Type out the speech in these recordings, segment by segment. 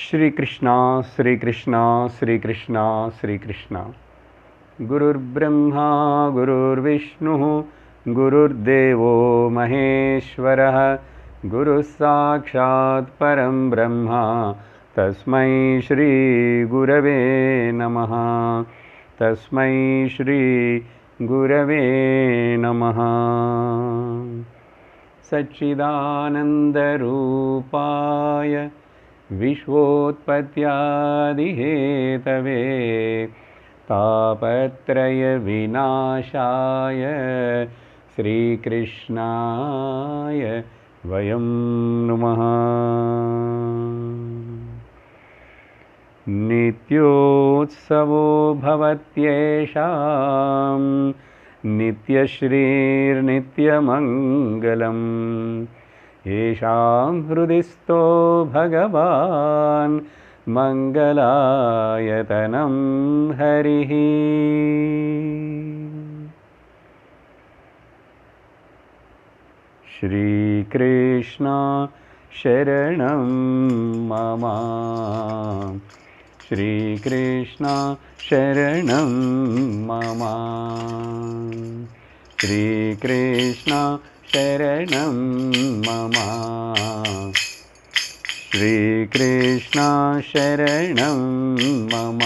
श्रीकृष्ण श्रीकृष्ण श्रीकृष्ण श्रीकृष्ण गुरुर्ब्रह्मा गुरुर्विष्णुः गुरुर्देवो महेश्वरः गुरुः साक्षात् परं ब्रह्म तस्मै श्री गुरवे नमः। तस्मै श्री गुरवे नमः। सच्चिदानन्दरूपाय विश्वोत्पत्त्यादिहेतवे तापत्रयविनाशाय श्रीकृष्णाय वयं नुमः। नित्योत्सवो भवत्येषां नित्यश्रीर्नित्यमङ्गलम् येषां हृदि स्थो भगवान् मङ्गलायतनं हरिः। श्रीकृष्ण शरणं मम। श्रीकृष्ण शरणं मम। श्रीकृष्ण शरणं मम। श्रीकृष्ण शरणं मम।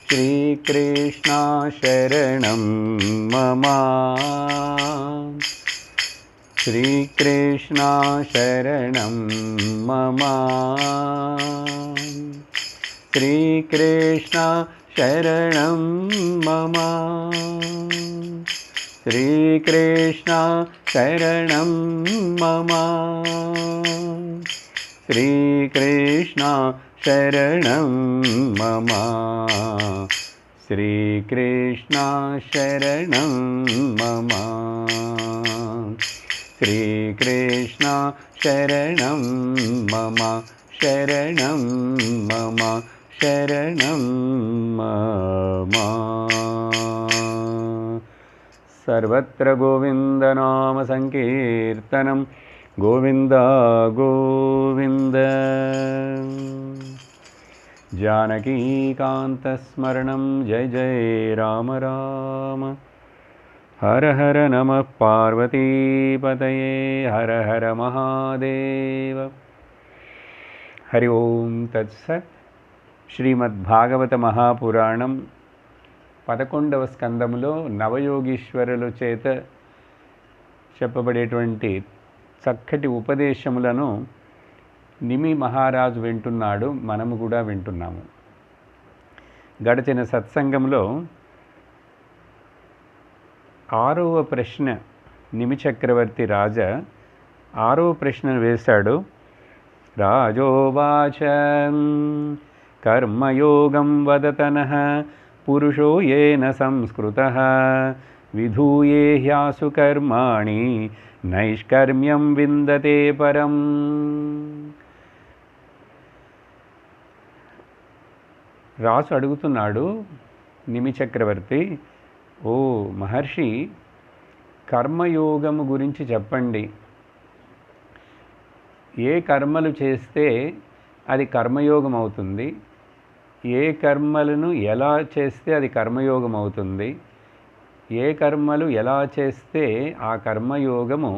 श्रीकृष्ण शरणं मम। श्रीकृष्ण शरणं मम। श्रीकृष्ण शरणं मम। श्रीकृष्ण शरणं मम। श्रीकृष्ण शरणं मम। श्रीकृष्ण शरणं मम। श्रीकृष्ण शरणं मम। शरणं मम। शरणं मम। सर्वत्र गोविन्दनाम संकीर्तनं गोविन्द गोविन्द। जानकीकान्तस्मरणं जय जय राम राम। हर हर नमः पार्वतीपतये हर हर महादेव। हरि ओम तत्सत्। శ్రీమద్భాగవత మహాపురాణం 11వ స్కందములో నవయోగీశ్వరుల చేత చెప్పబడేటువంటి చక్కటి ఉపదేశములను నిమి మహారాజు వింటున్నాడు, మనము కూడా వింటున్నాము. గడిచిన సత్సంగంలో 6వ ప్రశ్న నిమి చక్రవర్తి రాజా 6వ ప్రశ్నను వేశాడు. రాజోవాచ కర్మయోగం వదతనః పురుషో येन సంస్కృతః విధూయే హ్యాసు కర్మాణి నైష్కర్మ్యం విందతే పరం. రాజు అడుగుతున్నాడు నిమి చక్రవర్తి, ఓ మహర్షి, కర్మయోగము గురించి చెప్పండి. ఏ కర్మలు చేస్తే అది కర్మయోగం అవుతుంది, ఏ కర్మలను ఎలా చేస్తే అది కర్మయోగం అవుతుంది, ఏ కర్మలు ఎలా చేస్తే ఆ కర్మయోగము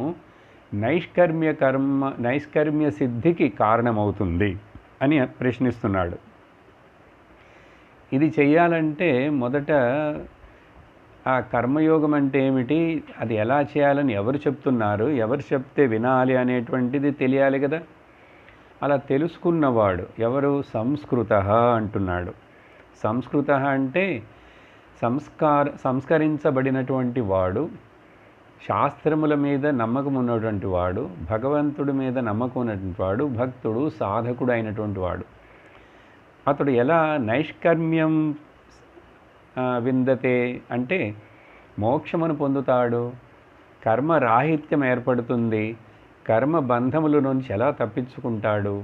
నైష్కర్మ్య సిద్ధికి కారణమవుతుంది అని ప్రశ్నిస్తున్నాడు. ఇది చెయ్యాలంటే మొదట ఆ కర్మయోగం అంటే ఏమిటి, అది ఎలా చేయాలని ఎవరు చెప్తున్నారు, ఎవరు చెప్తే వినాలి అనేటువంటిది తెలియాలి కదా. అలా తెలుసుకున్నవాడు ఎవరు? సంస్కృతః అంటున్నాడు. సంస్కృతః అంటే సంస్కరించబడినటువంటి వాడు, శాస్త్రముల మీద నమ్మకం ఉన్నటువంటి వాడు, భగవంతుడి మీద నమ్మకం ఉన్నటువంటి వాడు, భక్తుడు, సాధకుడు అయినటువంటి వాడు. అతడు ఎలా నైష్కర్మ్యం విందతే అంటే మోక్షమును పొందుతాడు, కర్మరాహిత్యం ఏర్పడుతుంది, కర్మ బంధముల నుంచి ఎలా తప్పించుకుంటాడు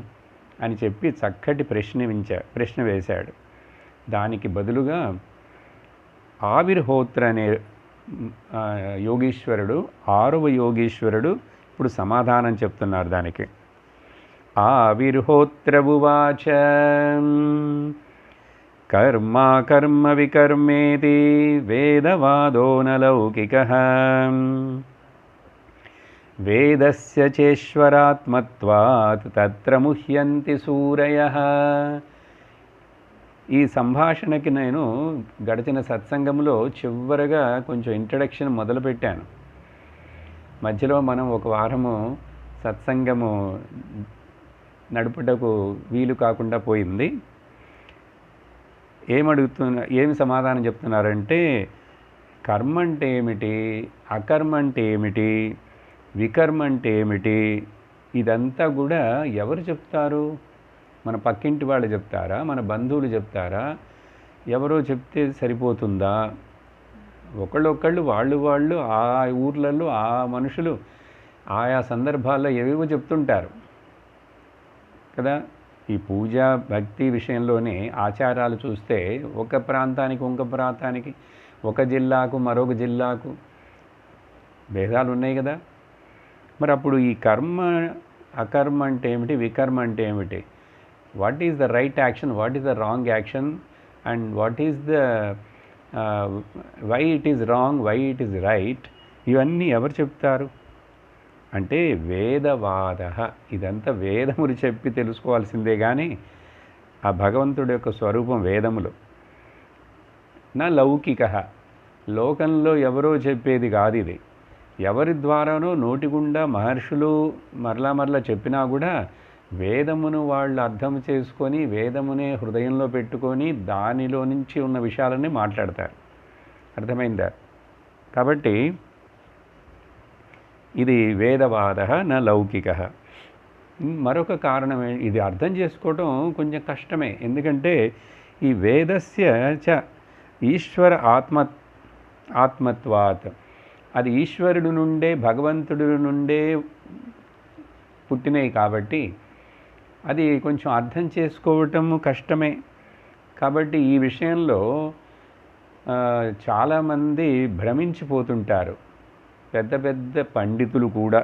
అని చెప్పి చక్కటి ప్రశ్న వేశాడు. దానికి బదులుగా ఆవిర్హోత్ర అనే యోగీశ్వరుడు, 6వ యోగీశ్వరుడు ఇప్పుడు సమాధానం చెప్తున్నారు దానికి. ఆవిర్హోత్రమువాచ కర్మ కర్మ వికర్మేతి వేదవాదో నలౌకికః వేదస్య చేశ్వరాత్మత్వాత్ తత్ర ముహ్యంతి సూరయః. ఈ సంభాషణకి నేను గడిచిన సత్సంగంలో చివరగా కొంచెం ఇంట్రడక్షన్ మొదలుపెట్టాను. మధ్యలో మనం ఒక వారము సత్సంగము నడుపుటకు వీలు కాకుండా పోయింది. ఏమి సమాధానం చెప్తున్నారంటే, కర్మ అంటే ఏమిటి, అకర్మ అంటే ఏమిటి, వికర్మ అంటే ఏమిటి, ఇదంతా కూడా ఎవరు చెప్తారు? మన పక్కింటి వాళ్ళు చెప్తారా, మన బంధువులు చెప్తారా, ఎవరో చెప్తే సరిపోతుందా? ఒకళ్ళొకళ్ళు వాళ్ళు ఆ ఊర్లలో ఆ మనుషులు ఆయా సందర్భాల్లో ఏవేవో చెప్తుంటారు కదా. ఈ పూజ భక్తి విషయంలోనే ఆచారాలు చూస్తే ఒక ప్రాంతానికి ఇంకొక ప్రాంతానికి, ఒక జిల్లాకు మరొక జిల్లాకు భేదాలు ఉన్నాయి కదా. మరి అప్పుడు ఈ కర్మ అకర్మ అంటే ఏమిటి, వికర్మ అంటే ఏమిటి, what is the right action, what is the wrong action, and what is the why it is wrong, why it is right, ఇవన్నీ ఎవరు చెప్తారు అంటే వేదవాద. ఇదంతా వేదములు చెప్పి తెలుసుకోవాల్సిందే కానీ ఆ భగవంతుడి యొక్క స్వరూపం వేదములు. నా లౌకిక, లోకంలో ఎవరో చెప్పేది కాదు ఇది. ఎవరి ద్వారానో నోటిగుండా మహర్షులు మరలా చెప్పినా కూడా వేదమును వాళ్ళు అర్థం చేసుకొని వేదమునే హృదయంలో పెట్టుకొని దానిలో నుంచి ఉన్న విషయాలన్నీ మాట్లాడతారు. అర్థమైందా? కాబట్టి ఇది వేదవాద న లౌకిక. మరొక కారణం, ఇది అర్థం చేసుకోవటం కొంచెం కష్టమే. ఎందుకంటే ఈ వేదస్య చ ఈశ్వర ఆత్మత్వాత్, అది ఈశ్వరుడు నుండే భగవంతుడి నుండే పుట్టినవి కాబట్టి అది కొంచెం అర్థం చేసుకోవటం కష్టమే. కాబట్టి ఈ విషయంలో చాలామంది భ్రమించిపోతుంటారు, పెద్ద పెద్ద పండితులు కూడా.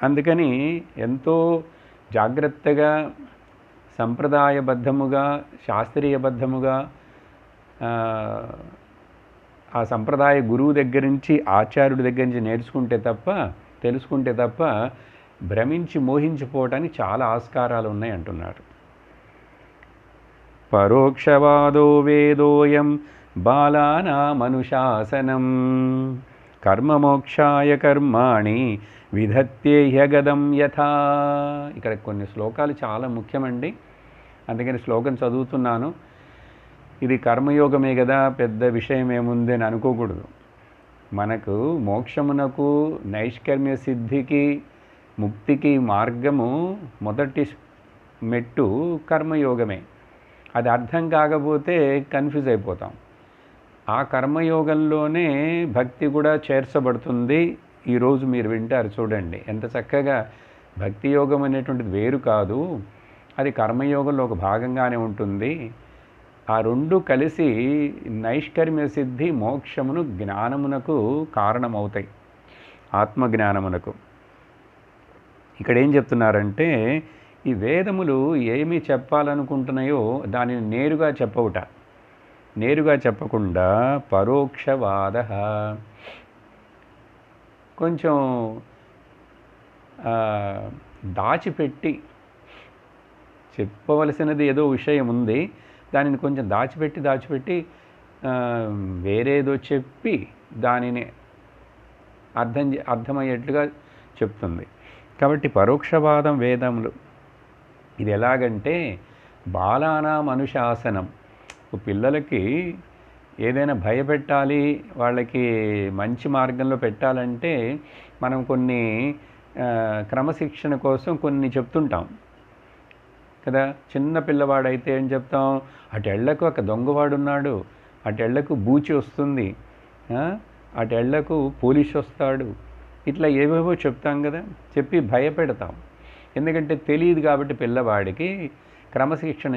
అందుకని ఎంతో జాగ్రత్తగా సంప్రదాయబద్ధముగా శాస్త్రీయబద్ధముగా ఆ సంప్రదాయ గురువు దగ్గర నుంచి ఆచార్యుడి దగ్గర నుంచి తెలుసుకుంటే తప్ప భ్రమించి మోహించిపోవటానికి చాలా ఆస్కారాలు ఉన్నాయి అంటున్నారు. పరోక్షవాదో వేదోయం బాలానామనుశాసనం కర్మమోక్షాయ కర్మాణి విధత్యేహ్యగదం యథా. ఇక్కడ కొన్ని శ్లోకాలు చాలా ముఖ్యమండి, అందుకని శ్లోకం చదువుతున్నాను. ఇది కర్మయోగమే కదా, పెద్ద విషయం ఏముంది అని అనుకోకూడదు. మనకు మోక్షమునకు నైష్కర్మ్య సిద్ధికి ముక్తికి మార్గము మొదటి మెట్టు కర్మయోగమే. అది అర్థం కాకపోతే కన్ఫ్యూజ్ అయిపోతాం. ఆ కర్మయోగంలోనే భక్తి కూడా చేర్చబడుతుంది. ఈరోజు మీరు వింటారు, చూడండి ఎంత చక్కగా. భక్తి యోగం అనేటువంటిది వేరు కాదు, అది కర్మయోగంలో ఒక భాగంగానే ఉంటుంది. ఆ రెండు కలిసి నైష్కర్మ్య సిద్ధి మోక్షమును జ్ఞానమునకు కారణమవుతాయి, ఆత్మజ్ఞానమునకు. ఇక్కడ ఏం చెప్తున్నారంటే, ఈ వేదములు ఏమి చెప్పాలనుకుంటున్నాయో దానిని నేరుగా చెప్పవుట, నేరుగా చెప్పకుండా పరోక్షవాద, కొంచెం దాచిపెట్టి చెప్పవలసినది ఏదో విషయం ఉంది, దానిని కొంచెం దాచిపెట్టి వేరేదో చెప్పి దానిని అర్థమయ్యేట్లుగా చెప్తుంది. కాబట్టి పరోక్షవాదం వేదములు. ఇది ఎలాగంటే బాలానాం అనుశాసనం. పిల్లలకి ఏదైనా భయపెట్టాలి, వాళ్ళకి మంచి మార్గంలో పెట్టాలంటే మనం కొన్ని క్రమశిక్షణ కోసం కొన్ని చెప్తుంటాం కదా. చిన్న పిల్లవాడైతే ఏం చెప్తాం, అటెళ్లకు ఒక దొంగవాడున్నాడు, అటెళ్లకు బూచి వస్తుంది, అటెళ్లకు పోలీసు వస్తాడు, ఇట్లా ఏవేవో చెప్తాం కదా, చెప్పి భయపెడతాం. ఎందుకంటే తెలియదు కాబట్టి పిల్లవాడికి క్రమశిక్షణ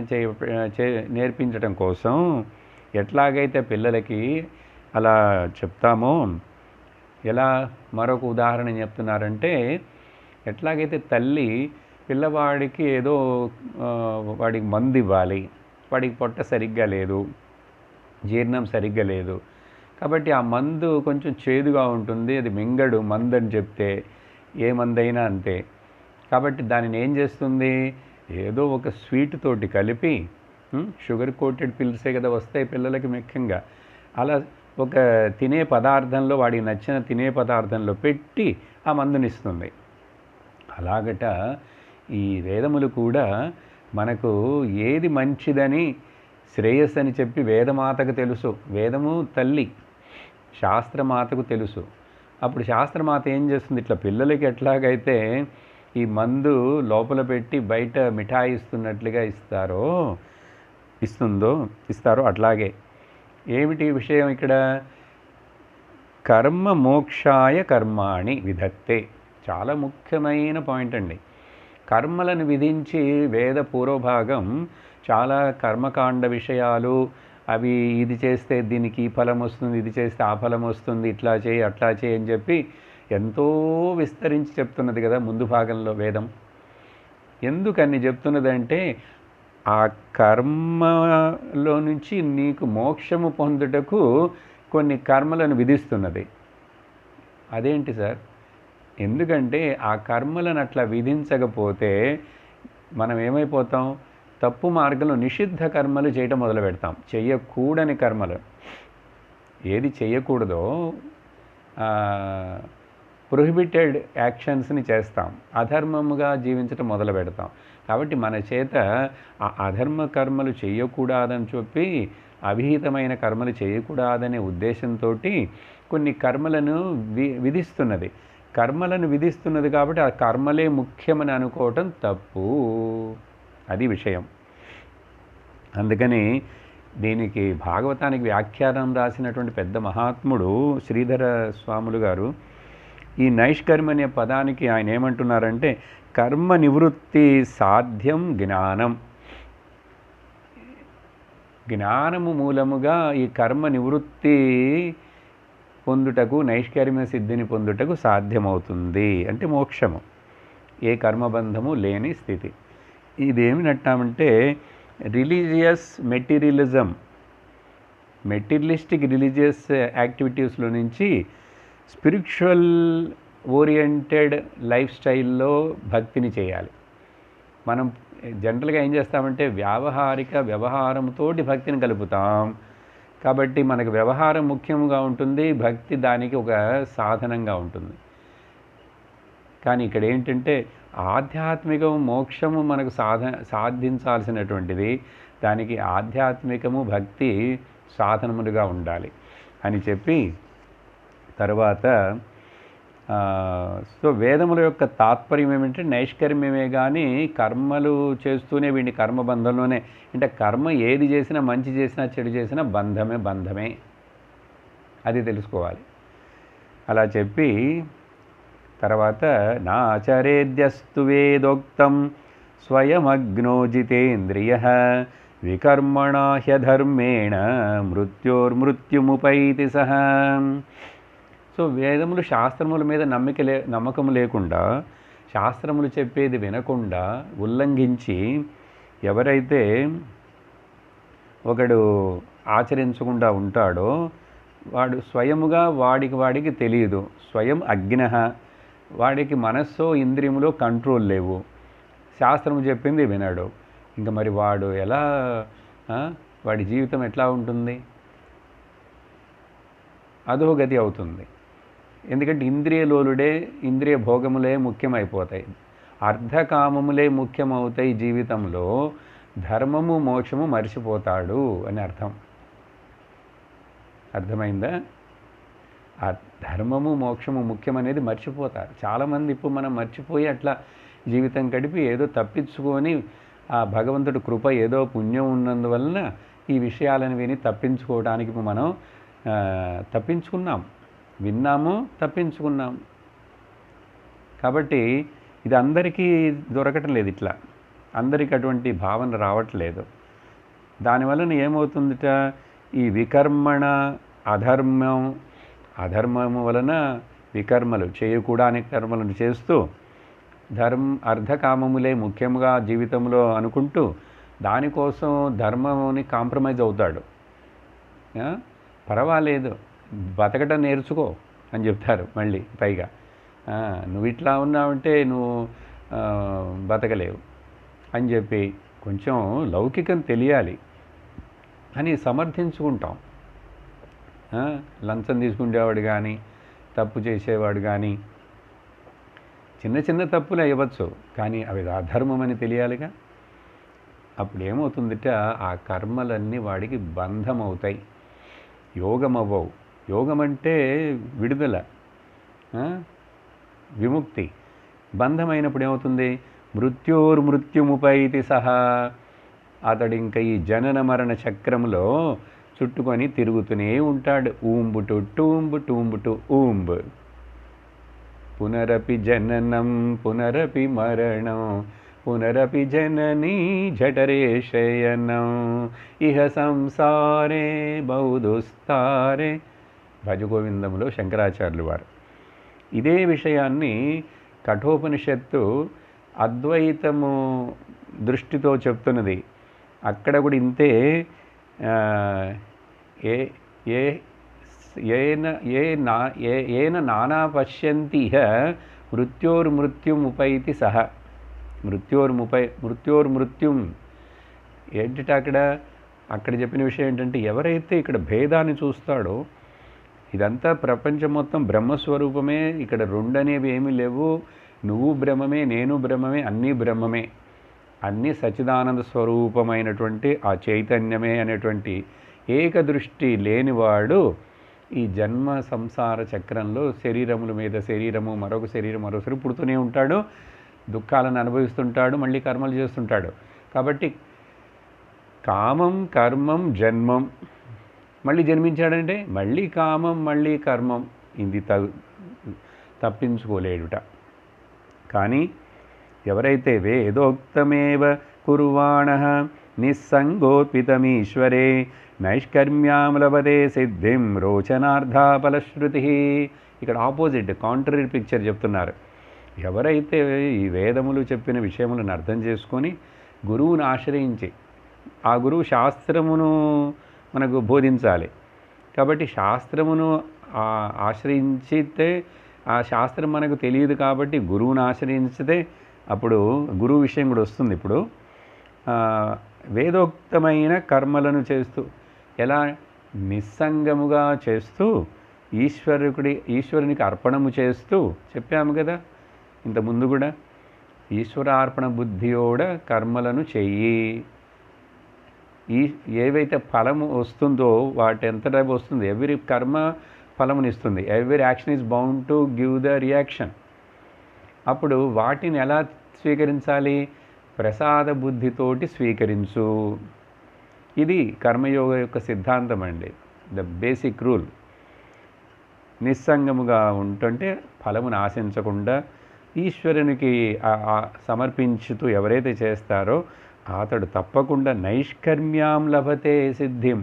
నేర్పించడం కోసం ఎట్లాగైతే పిల్లలకి అలా చెప్తామో, ఎలా మరొక ఉదాహరణ చెప్తున్నారంటే, ఎట్లాగైతే తల్లి పిల్లవాడికి ఏదో వాడికి మందు ఇవ్వాలి, వాడికి పొట్ట సరిగ్గా లేదు, జీర్ణం సరిగ్గా లేదు, కాబట్టి ఆ మందు కొంచెం చేదుగా ఉంటుంది, అది మింగడు మందు అని చెప్తే, ఏ మందైనా అంతే. కాబట్టి దానిని ఏం చేస్తుంది, ఏదో ఒక స్వీట్ తోటి కలిపి, షుగర్ కోటెడ్ పిల్సే కదా వస్తాయి పిల్లలకి ముఖ్యంగా, అలా ఒక తినే పదార్థంలో, వాడికి నచ్చిన తినే పదార్థంలో పెట్టి ఆ మందునిస్తుంది. అలాగట ఈ వేదములు కూడా మనకు ఏది మంచిదని, శ్రేయస్సు అని చెప్పి వేదమాతకు తెలుసు. వేదము తల్లి, శాస్త్రమాతకు తెలుసు. అప్పుడు శాస్త్రమాత ఏం చేస్తుంది, ఇట్లా పిల్లలకి ఎట్లాగైతే ఈ మందు లోపల పెట్టి బయట మిఠాయి ఇస్తున్నట్లుగా ఇస్తారో అట్లాగే. ఏమిటి విషయం ఇక్కడ, కర్మ మోక్షాయ కర్మాణి విధత్తే. చాలా ముఖ్యమైన పాయింట్ అండి. కర్మలను విధించి వేద పూర్వభాగం చాలా కర్మకాండ విషయాలు, అవి ఇది చేస్తే దీనికి ఈ ఫలం వస్తుంది, ఇది చేస్తే ఆ ఫలం వస్తుంది, ఇట్లా చేయి అట్లా చేయి అని చెప్పి ఎంతో విస్తరించి చెప్తున్నది కదా ముందు భాగంలో వేదం. ఎందుకని చెప్తున్నదంటే ఆ కర్మలో నుంచి నీకు మోక్షము పొందుటకు కొన్ని కర్మలను విధిస్తున్నది. అదేంటి సార్, ఎందుకంటే ఆ కర్మలను అట్లా విధించకపోతే మనం ఏమైపోతాం, తప్పు మార్గంలో నిషిద్ధ కర్మలు చేయటం మొదలు పెడతాం. చెయ్యకూడని కర్మలు, ఏది చెయ్యకూడదో ప్రొహిబిటెడ్ యాక్షన్స్ని చేస్తాం, అధర్మముగా జీవించటం మొదలు పెడతాం. కాబట్టి మన చేత ఆ అధర్మ కర్మలు చేయకూడదని చెప్పి, అవిహితమైన కర్మలు చేయకూడదనే ఉద్దేశంతో కొన్ని కర్మలను విధిస్తున్నది. కర్మలను విధిస్తున్నది కాబట్టి ఆ కర్మలే ముఖ్యమని అనుకోవటం తప్పు. అది విషయం. అందుకని దీనికి భాగవతానికి వ్యాఖ్యానం రాసినటువంటి పెద్ద మహాత్ముడు శ్రీధర స్వాములు గారు ఈ నైష్కర్మ అనే పదానికి ఆయన ఏమంటున్నారంటే, కర్మ నివృత్తి సాధ్యం జ్ఞానం. జ్ఞానము మూలముగా ఈ కర్మ నివృత్తి పొందుటకు, నైష్కర్మ్య సిద్ధిని పొందుటకు సాధ్యమవుతుంది. అంటే మోక్షము, ఏ కర్మబంధము లేని స్థితి. ఇదేమిటంటే రిలీజియస్ మెటీరియలిజం, మెటీరియలిస్టిక్ రిలీజియస్ యాక్టివిటీస్లో నుంచి స్పిరిచువల్ ఓరియంటెడ్ లైఫ్ స్టైల్లో భక్తిని చేయాలి. మనం జనరల్గా ఏం చేస్తామంటే వ్యవహారంతో భక్తిని కలుపుతాం. కాబట్టి మనకు వ్యవహారం ముఖ్యంగా ఉంటుంది, భక్తి దానికి ఒక సాధనంగా ఉంటుంది. కానీ ఇక్కడ ఏంటంటే ఆధ్యాత్మికము, మోక్షము మనకు సాధించాల్సినటువంటిది, దానికి ఆధ్యాత్మికము భక్తి సాధనములుగా ఉండాలి అని చెప్పి తర్వాత సో వేదముల యొక్క తాత్పర్యం ఏమిటంటే నైష్కర్మ్యమే కానీ కర్మలు చేస్తూనే వీడిని కర్మబంధంలోనే, అంటే కర్మ ఏది చేసినా, మంచి చేసినా చెడు చేసినా బంధమే, అది తెలుసుకోవాలి. అలా చెప్పి తర్వాత నాచరేద్యస్తు వేదోక్తం స్వయమగ్నో జితేంద్రియ వికర్మణా హ్యధర్మేణ మృత్యోర్మృత్యుముపైతి సహ. సో వేదములు, శాస్త్రముల మీద నమ్మకం లేకుండా, శాస్త్రములు చెప్పేది వినకుండా ఉల్లంఘించి ఎవరైతే ఒకడు ఆచరించకుండా ఉంటాడో వాడు స్వయముగా వాడికి తెలియదు. స్వయం అగ్నః, వాడికి మనస్సో ఇంద్రియములో కంట్రోల్ లేవు, శాస్త్రము చెప్పింది వినడు. ఇంకా మరి వాడు ఎలా, వాడి జీవితం ఎట్లా ఉంటుంది, అధోగతి అవుతుంది. ఎందుకంటే ఇంద్రియలోలుడే, ఇంద్రియ భోగములే ముఖ్యమైపోతాయి, అర్ధకామములే ముఖ్యమవుతాయి జీవితంలో. ధర్మము మోక్షము మర్చిపోతాడు అని అర్థం. అర్థమైందా? ఆ ధర్మము మోక్షము ముఖ్యమనేది మర్చిపోతారు చాలామంది. ఇప్పుడు మనం మర్చిపోయి అట్లా జీవితం గడిపి ఏదో తప్పించుకొని, ఆ భగవంతుడి కృప, ఏదో పుణ్యం ఉన్నందువలన ఈ విషయాలను విని తప్పించుకోవడానికి మనం తప్పించుకున్నాం, విన్నాము, తప్పించుకున్నాం. కాబట్టి ఇది అందరికీ దొరకటం లేదు, ఇట్లా అందరికీ అటువంటి భావన రావట్లేదు. దానివలన ఏమవుతుందిట, ఈ వికర్మణ అధర్మము వలన వికర్మలు చేయకూడని కర్మలను చేస్తూ అర్ధకామములే ముఖ్యంగా జీవితంలో అనుకుంటూ దానికోసం ధర్మంని కాంప్రమైజ్ అవుతాడు. పర్వాలేదు, బతకటం నేర్చుకో అని చెప్తారు మళ్ళీ పైగా. నువ్వు ఇట్లా ఉన్నావంటే నువ్వు బతకలేవు అని చెప్పి కొంచెం లౌకికం తెలియాలి అని సమర్థించుకుంటాం. లంచం తీసుకునేవాడు కానీ, తప్పు చేసేవాడు కానీ, చిన్న చిన్న తప్పులు అయ్యవచ్చు, కానీ అవి అధర్మం అని తెలియాలిగా. అప్పుడు ఏమవుతుందిట, ఆ కర్మలన్నీ వాడికి బంధం అవుతాయి, యోగం అవ్వవు. యోగం అంటే విడుదల, విముక్తి. బంధమైనప్పుడు ఏమవుతుంది, మృత్యోర్మృత్యుముపైతి సహా. అతడు ఇంకా ఈ జనన మరణ చక్రంలో చుట్టుకొని తిరుగుతూనే ఉంటాడు. ఊంబుటు టూంబు టూంబుటు ఊంబు. పునరపి జననం పునరపి మరణం పునరపి జననీ జఠరే శయనం ఇహ సంసారే బౌదుస్తారే. భజగోవిందంలో శంకరాచార్యులు వారు ఇదే విషయాన్ని కఠోపనిషత్తు అద్వైతము దృష్టితో చెప్తున్నది. అక్కడ కూడా ఇంతే. ఏన నానా పశ్యంతి మృత్యోర్మృత్యుముపైతి సహ. మృత్యోర్మృత్యుం ఏంటి అక్కడ చెప్పిన విషయం ఏంటంటే, ఎవరైతే ఇక్కడ భేదాన్ని చూస్తాడో, ఇదంతా ప్రపంచం మొత్తం బ్రహ్మస్వరూపమే, ఇక్కడ రెండనేవి ఏమీ లేవు, నువ్వు బ్రహ్మమే, నేను బ్రహ్మమే, అన్నీ బ్రహ్మమే, అన్నీ సచ్చిదానంద స్వరూపమైనటువంటి ఆ చైతన్యమే అనేటువంటి ఏకదృష్టి లేనివాడు ఈ జన్మ సంసార చక్రంలో శరీరముల మీద శరీరము, మరొక శరీరం, మరొకసారి పుడుతూనే ఉంటాడు, దుఃఖాలను అనుభవిస్తుంటాడు, మళ్ళీ కర్మలు చేస్తుంటాడు. కాబట్టి కామం కర్మం జన్మం, మళ్ళీ జన్మించాడంటే మళ్ళీ కామం మళ్ళీ కర్మం, ఇది తప్పించుకోలేడుట. కానీ ఎవరైతే వేదోక్తమేవ కుర్వాణః నిస్సంగోపితమీశ్వరే నైష్కర్మ్యాం లభతే సిద్ధిం రోచనార్థా ఫలశ్రుతి. ఇక్కడ ఆపోజిట్, కాంట్రరీ పిక్చర్ చెప్తున్నారు. ఎవరైతే ఈ వేదములు చెప్పిన విషయములను అర్థం చేసుకొని గురువును ఆశ్రయించి, ఆ గురువు శాస్త్రమును మనకు బోధించాలి. కాబట్టి శాస్త్రమును ఆశ్రయించితే, ఆ శాస్త్రం మనకు తెలియదు కాబట్టి గురువును ఆశ్రయించితే అప్పుడు గురువు విషయం కూడా వస్తుంది. ఇప్పుడు వేదోక్తమైన కర్మలను చేస్తూ, ఎలా నిస్సంగముగా చేస్తూ ఈశ్వరునికి అర్పణము చేస్తూ చెప్పాము కదా ఇంతకుముందు కూడా, ఈశ్వరార్పణ బుద్ధియోడ కర్మలను చెయ్యి. ఏవైతే ఫలము వస్తుందో వాటి ఎంతటా వస్తుంది, ఎవ్రీ కర్మ ఫలమునిస్తుంది, every action is bound to give the reaction. అప్పుడు వాటిని ఎలా స్వీకరించాలి, ప్రసాద బుద్ధితోటి స్వీకరించు. ఇది కర్మయోగ యొక్క సిద్ధాంతం అండి, ద బేసిక్ రూల్. నిస్సంగముగా ఉంటుంటే ఫలమును ఆశించకుండా ఈశ్వరునికి సమర్పించుతూ ఎవరైతే చేస్తారో అతడు తప్పకుండా నైష్కర్మ్యాం లభతే సిద్ధిం,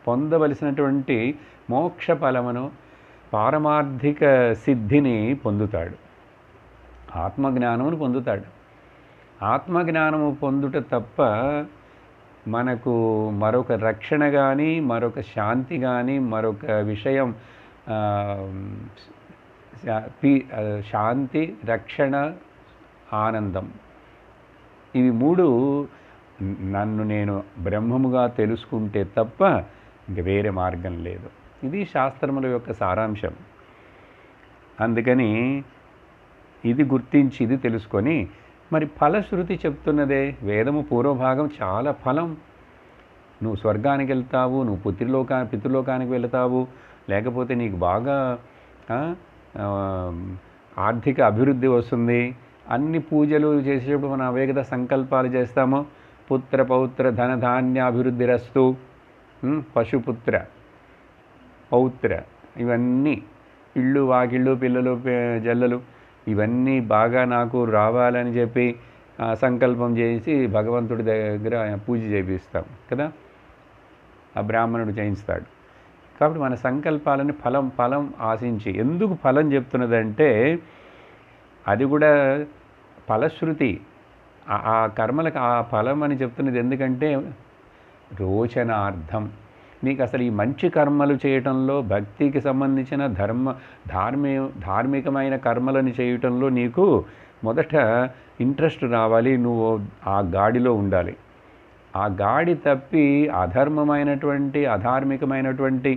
పొందవలసినటువంటి మోక్ష ఫలమును, పారమార్థిక సిద్ధిని పొందుతాడు, ఆత్మజ్ఞానమును పొందుతాడు. ఆత్మజ్ఞానము పొందుట తప్ప మనకు మరొక రక్షణ కానీ, మరొక శాంతి కానీ, మరొక విషయం శాంతి, రక్షణ, ఆనందం, ఇవి మూడు నన్ను నేను బ్రహ్మముగా తెలుసుకుంటే తప్ప ఇంక వేరే మార్గం లేదు. ఇది శాస్త్రముల యొక్క సారాంశం. అందుకని ఇది గుర్తించి, ఇది తెలుసుకొని, మరి ఫలశ్రుతి చెప్తున్నదే, వేదము పూర్వభాగం చాలా ఫలం. నువ్వు స్వర్గానికి వెళ్తావు, నువ్వు పితృలోకానికి వెళ్తావు, లేకపోతే నీకు బాగా ఆర్థిక అభివృద్ధి వస్తుంది. అన్ని పూజలు చేసేటప్పుడు మనం అవే కదా సంకల్పాలు చేస్తాము. పుత్ర పౌత్ర ధనధాన్యాభివృద్ధి రస్తు, పశుపుత్ర పౌత్ర, ఇవన్నీ ఇళ్ళు వాకిళ్ళు పిల్లలు జల్లలు ఇవన్నీ బాగా నాకు రావాలని చెప్పి సంకల్పం చేసి భగవంతుడి దగ్గర పూజ చేపిస్తాం కదా, ఆ బ్రాహ్మణుడు చేయిస్తాడు. కాబట్టి మన సంకల్పాలని ఫలం ఆశించి, ఎందుకు ఫలం చెప్తున్నదంటే అది కూడా ఫలశ్రుతి. ఆ కర్మలకు ఆ ఫలం అని చెప్తున్నది ఎందుకంటే రోచనార్థం. నీకు అసలు ఈ మంచి కర్మలు చేయటంలో, భక్తికి సంబంధించిన ధార్మికమైన కర్మలను చేయటంలో నీకు మొదట ఇంట్రెస్ట్ రావాలి. నువ్వు ఆ గాడిలో ఉండాలి. ఆ గాడి తప్పి అధర్మమైనటువంటి, అధార్మికమైనటువంటి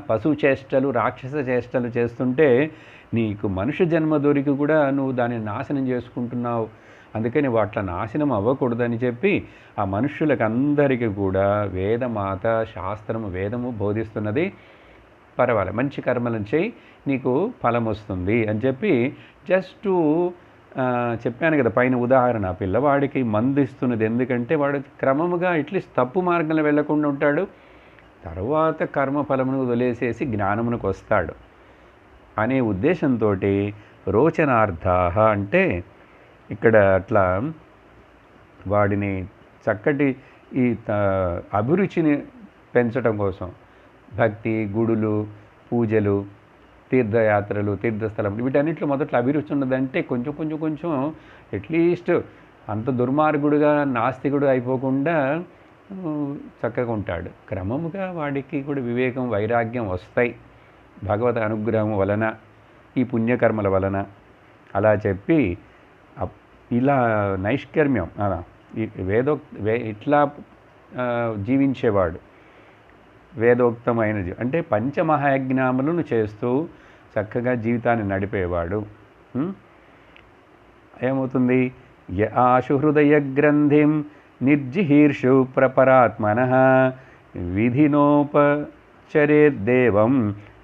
పశు చేష్టలు, రాక్షస చేష్టలు చేస్తుంటే నీకు మనుష్య జన్మ దొరికి కూడా నువ్వు దాన్ని నాశనం చేసుకుంటున్నావు. అందుకని వాట్ల నాశనం అవ్వకూడదని చెప్పి ఆ మనుష్యులకు అందరికీ కూడా వేదమాత, శాస్త్రము, వేదము బోధిస్తున్నది. పర్వాలేదు, మంచి కర్మలను చేయి, నీకు ఫలం వస్తుంది అని చెప్పి జస్ట్ చెప్పాను కదా పైన ఉదాహరణ. పిల్లవాడికి మందు ఇస్తున్నది ఎందుకంటే వాడు క్రమముగా అట్లీస్ట్ తప్పు మార్గంలో వెళ్లకుండా ఉంటాడు. తర్వాత కర్మఫలమును వదిలేసేసి జ్ఞానమునకు వస్తాడు అనే ఉద్దేశంతో రోచనార్థాః అంటే ఇక్కడ అట్లా వాడిని చక్కటి ఈ అభిరుచిని పెంచడం కోసం భక్తి, గుడులు, పూజలు, తీర్థయాత్రలు, తీర్థస్థలం వీటన్నిటిలో మొదట్లో అభిరుచి ఉన్నదంటే కొంచెం అట్లీస్ట్ అంత దుర్మార్గుడుగా, నాస్తికుడు అయిపోకుండా చక్కగా ఉంటాడు. క్రమముగా వాడికి కూడా వివేకం, వైరాగ్యం వస్తాయి భగవత్ అనుగ్రహం వలన, ఈ పుణ్యకర్మల వలన. అలా చెప్పి ఇలా నైష్కర్మ్యం ఇట్లా జీవించేవాడు వేదోక్తమైన అంటే పంచమహాయజ్ఞాములను చేస్తూ చక్కగా జీవితాన్ని నడిపేవాడు. ఏమవుతుంది? ఆశు హృదయ గ్రంథిం నిర్జిహీర్షు ప్రపరాత్మనః విధినోపచరేద్దేవం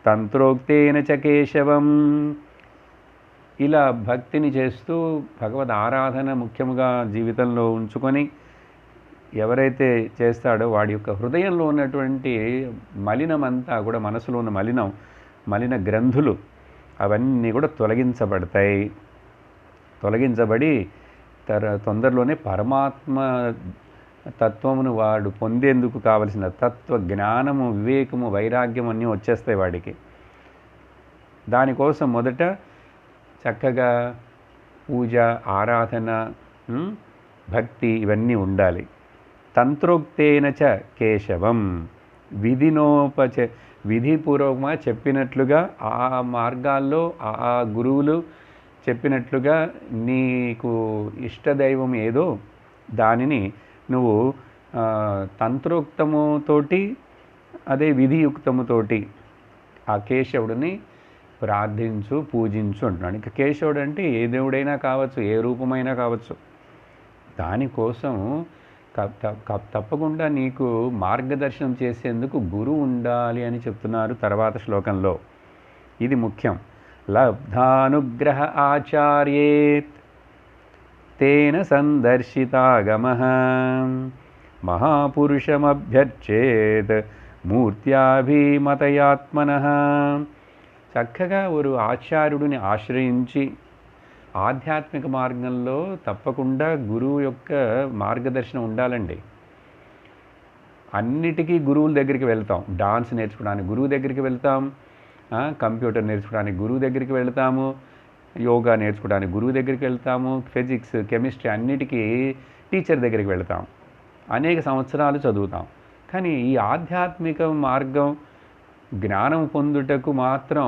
తంత్రోక్తేన చ కేశవం. ఇలా భక్తిని చేస్తూ భగవద్ ఆరాధన ముఖ్యంగా జీవితంలో ఉంచుకొని ఎవరైతే చేస్తాడో వాడి యొక్క హృదయంలో ఉన్నటువంటి మలినమంతా కూడా, మనసులో ఉన్న మలిన గ్రంథులు అవన్నీ కూడా తొలగించబడి తొందరలోనే పరమాత్మ తత్వమును వాడు పొందేందుకు కావలసిన తత్వ జ్ఞానము, వివేకము, వైరాగ్యం అన్నీ వచ్చేస్తాయి వాడికి. దానికోసం మొదట చక్కగా పూజ, ఆరాధన, భక్తి ఇవన్నీ ఉండాలి. తంత్రోక్తేన చ కేశవం, విధిపూర్వకంగా చెప్పినట్లుగా ఆ మార్గాల్లో ఆ గురువులు చెప్పినట్లుగా నీకు ఇష్టదైవం ఏదో దానిని నువ్వు తంత్రోక్తముతోటి, అదే విధియుక్తముతోటి ఆ కేశవుడిని ప్రార్థించు, పూజించు అంటున్నాడు. ఇంకా కేశవుడు అంటే ఏ దేవుడైనా కావచ్చు, ఏ రూపమైనా కావచ్చు. దానికోసం తప్పకుండా నీకు మార్గదర్శనం చేసేందుకు గురువు ఉండాలి అని చెప్తున్నారు తర్వాత శ్లోకంలో. ఇది ముఖ్యం. లబ్ధానుగ్రహ ఆచార్యేత్ తేన సందర్శితాగమః మహాపురుషమభ్యర్చేత్ మూర్త్యాభిమతయాత్మనః. చక్కగా ఒక ఆచార్యుడిని ఆశ్రయించి ఆధ్యాత్మిక మార్గంలో తప్పకుండా గురువు యొక్క మార్గదర్శనం ఉండాలండి. అన్నిటికీ గురువుల దగ్గరికి వెళ్తాం. డాన్స్ నేర్చుకోవడానికి గురువు దగ్గరికి వెళ్తాం, కంప్యూటర్ నేర్చుకోవడానికి గురువు దగ్గరికి వెళ్తాము, యోగా నేర్చుకోవడానికి గురువు దగ్గరికి వెళ్తాము, ఫిజిక్స్, కెమిస్ట్రీ అన్నిటికీ టీచర్ దగ్గరికి వెళ్తాం. అనేక సంవత్సరాలు చదువుతాం. కానీ ఈ ఆధ్యాత్మిక మార్గం జ్ఞానం పొందుటకు మాత్రం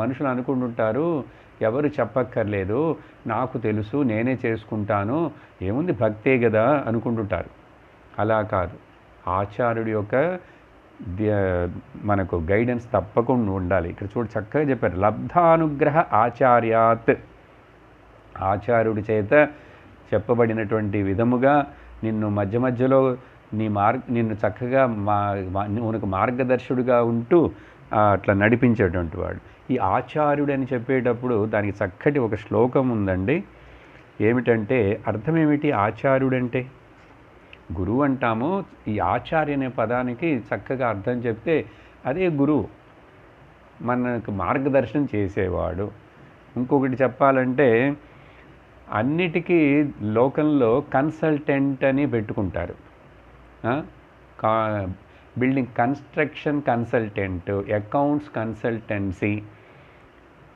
మనుషులు అనుకుంటుంటారు, ఎవరు చెప్పక్కర్లేదు, నాకు తెలుసు, నేనే చేసుకుంటాను, ఏముంది భక్తే కదా అనుకుంటుంటారు. అలా కాదు. ఆచార్యుడి యొక్క మనకు గైడెన్స్ తప్పకుండా ఉండాలి. ఇక్కడ చూడు చక్కగా చెప్పారు, లబ్ధానుగ్రహ ఆచార్యాత్. ఆచార్యుడి చేత చెప్పబడినటువంటి విధముగా నిన్ను మధ్య మధ్యలో నిన్ను చక్కగా మనకు మార్గదర్శుడిగా ఉంటూ అట్లా నడిపించేటువంటి వాడు. ఈ ఆచార్యుడు అని చెప్పేటప్పుడు దానికి చక్కటి ఒక శ్లోకం ఉందండి. ఏమిటంటే, అర్థం ఏమిటి ఆచార్యుడంటే? గురువు అంటాము. ఈ ఆచార్య అనే పదానికి చక్కగా అర్థం చెప్తే అదే గురువు, మనకు మార్గదర్శనం చేసేవాడు. ఇంకొకటి చెప్పాలంటే, అన్నిటికీ లోకంలో కన్సల్టెంట్ అని పెట్టుకుంటారు. Building construction consultant, accounts consultancy,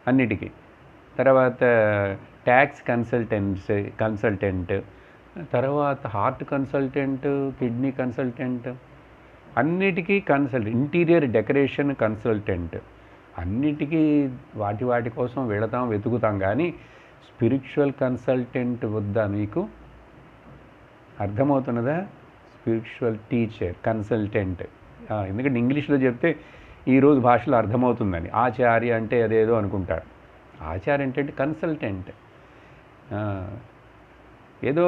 అన్నిటికీ. తర్వాత ట్యాక్స్ కన్సల్టెంట్, తర్వాత హార్ట్ కన్సల్టెంట్, కిడ్నీ కన్సల్టెంట్, అన్నిటికీ ఇంటీరియర్ డెకరేషన్ కన్సల్టెంట్, అన్నిటికీ వాటి కోసం వెతుకుతాం. కానీ స్పిరిచువల్ కన్సల్టెంట్ వద్దా మీకు? అర్థమవుతున్నదా? Spiritual teacher, consultant. ఎందుకంటే ఇంగ్లీష్లో చెప్తే ఈరోజు భాషలో అర్థమవుతుందని. ఆచార్య అంటే అదేదో అనుకుంటారు. ఆచార్య అంటే కన్సల్టెంట్. ఏదో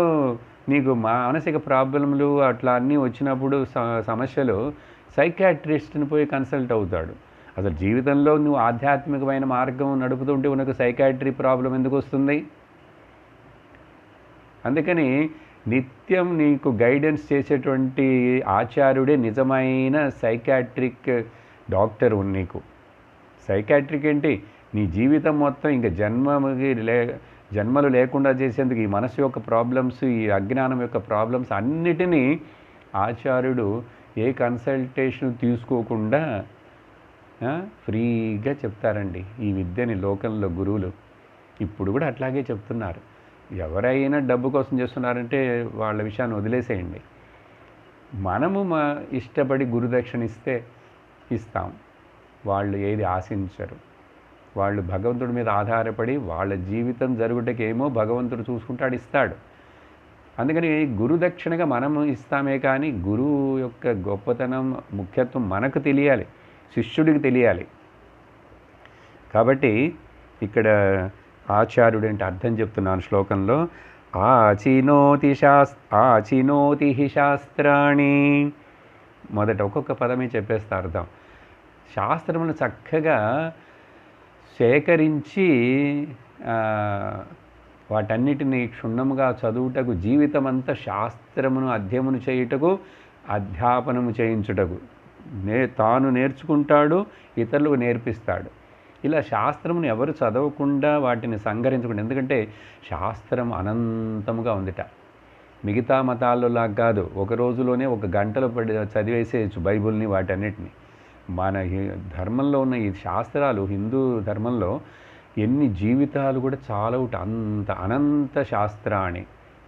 నీకు మానసిక ప్రాబ్లంలు అట్లా అన్నీ వచ్చినప్పుడు సమస్యలు సైకాట్రిస్ట్ని పోయి కన్సల్ట్ అవుతాడు. అసలు జీవితంలో నువ్వు ఆధ్యాత్మికమైన మార్గం నడుపుతుంటే ఉనకు సైకాట్రీ ప్రాబ్లం ఎందుకు వస్తుంది? అందుకని నిత్యం నీకు గైడెన్స్ చేసేటువంటి ఆచార్యుడే నిజమైన సైకాట్రిక్ డాక్టర్ నీకు. సైకాట్రిక్ ఏంటి? నీ జీవితం మొత్తం ఇంకా జన్మలు లేకుండా చేసేందుకు ఈ మనసు యొక్క ప్రాబ్లమ్స్, ఈ అజ్ఞానం యొక్క ప్రాబ్లమ్స్ అన్నిటినీ ఆచార్యుడు ఏ కన్సల్టేషన్ తీసుకోకుండా ఫ్రీగా చెప్తారండి. ఈ విద్యని లోకంలో గురువులు ఇప్పుడు కూడా అట్లాగే చెప్తున్నారు. ఎవరైనా డబ్బు కోసం చేస్తున్నారంటే వాళ్ళ విషయాన్ని వదిలేసేయండి. మనము ఇష్టపడి గురుదక్షిణ ఇస్తాం. వాళ్ళు ఏది ఆశించరు. వాళ్ళు భగవంతుడి మీద ఆధారపడి వాళ్ళ జీవితం జరుగుటకేమో భగవంతుడు చూసుకుంటాడు, ఇస్తాడు. అందుకని గురుదక్షిణగా మనము ఇస్తామే కానీ గురువు యొక్క గొప్పతనం, ముఖ్యత్వం మనకు తెలియాలి, శిష్యుడికి తెలియాలి. కాబట్టి ఇక్కడ ఆచార్యుడు అంటే అర్థం చెప్తున్నాను శ్లోకంలో. ఆచినోతి హి శాస్త్రాణి. మొదట ఒక్కొక్క పదమే చెప్పేస్తా అర్థం. శాస్త్రమును చక్కగా సేకరించి వాటన్నిటినీ క్షుణ్ణముగా చదువుటకు, జీవితమంతా శాస్త్రమును అధ్యయనము చేయుటకు, అధ్యాపనము చేయించుటకు తాను నేర్చుకుంటాడు, ఇతరులకు నేర్పిస్తాడు. ఇలా శాస్త్రమును ఎవరు చదవకుండా వాటిని సంగ్రహించకుండా, ఎందుకంటే శాస్త్రం అనంతముగా ఉందిట. మిగతా మతాల్లోలా కాదు, ఒక రోజులోనే ఒక గంటలో చదివేసేయచ్చు బైబుల్ని, వాటన్నిటిని. మన ధర్మంలో ఉన్న ఈ శాస్త్రాలు, హిందూ ధర్మంలో ఎన్ని జీవితాలు కూడా చాలవుట. అనంత శాస్త్రాన్ని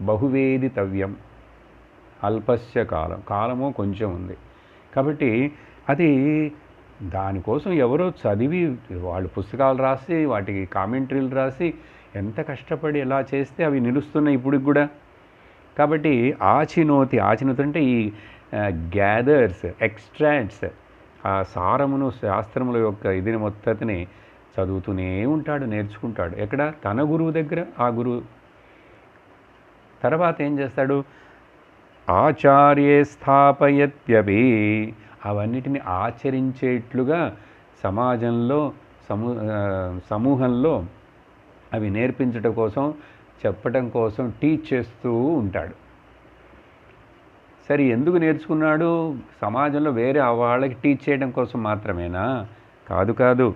బహువేదితవ్యం, అల్పస్య కాలము కొంచెం ఉంది. కాబట్టి అది దానికోసం ఎవరో చదివి వాళ్ళు పుస్తకాలు రాసి వాటికి కామెంటరీలు రాసి ఎంత కష్టపడి ఎలా చేస్తే అవి నిలుస్తున్నాయి ఇప్పటికి కూడా. కాబట్టి ఆచినోతి అంటే ఈ గ్యాదర్స్, ఎక్స్ట్రాక్ట్స్, ఆ సారమును, శాస్త్రముల యొక్క ఇదిని మొత్తని చదువుతూనే ఉంటాడు, నేర్చుకుంటాడు. ఎక్కడ? తన గురువు దగ్గర. ఆ గురువు తర్వాత ఏం చేస్తాడు? ఆచార్యే స్థాపయత్యపి. అవన్నిటిని ఆచరించేట్లుగా సమాజంలో, సమూహంలో అవి నేర్పించడం కోసం, చెప్పటం కోసం టీచ్ చేస్తూ ఉంటాడు. సరే, ఎందుకు నేర్చుకున్నాడు? సమాజంలో వేరే వాళ్ళకి టీచ్ చేయడం కోసం మాత్రమేనా? కాదు.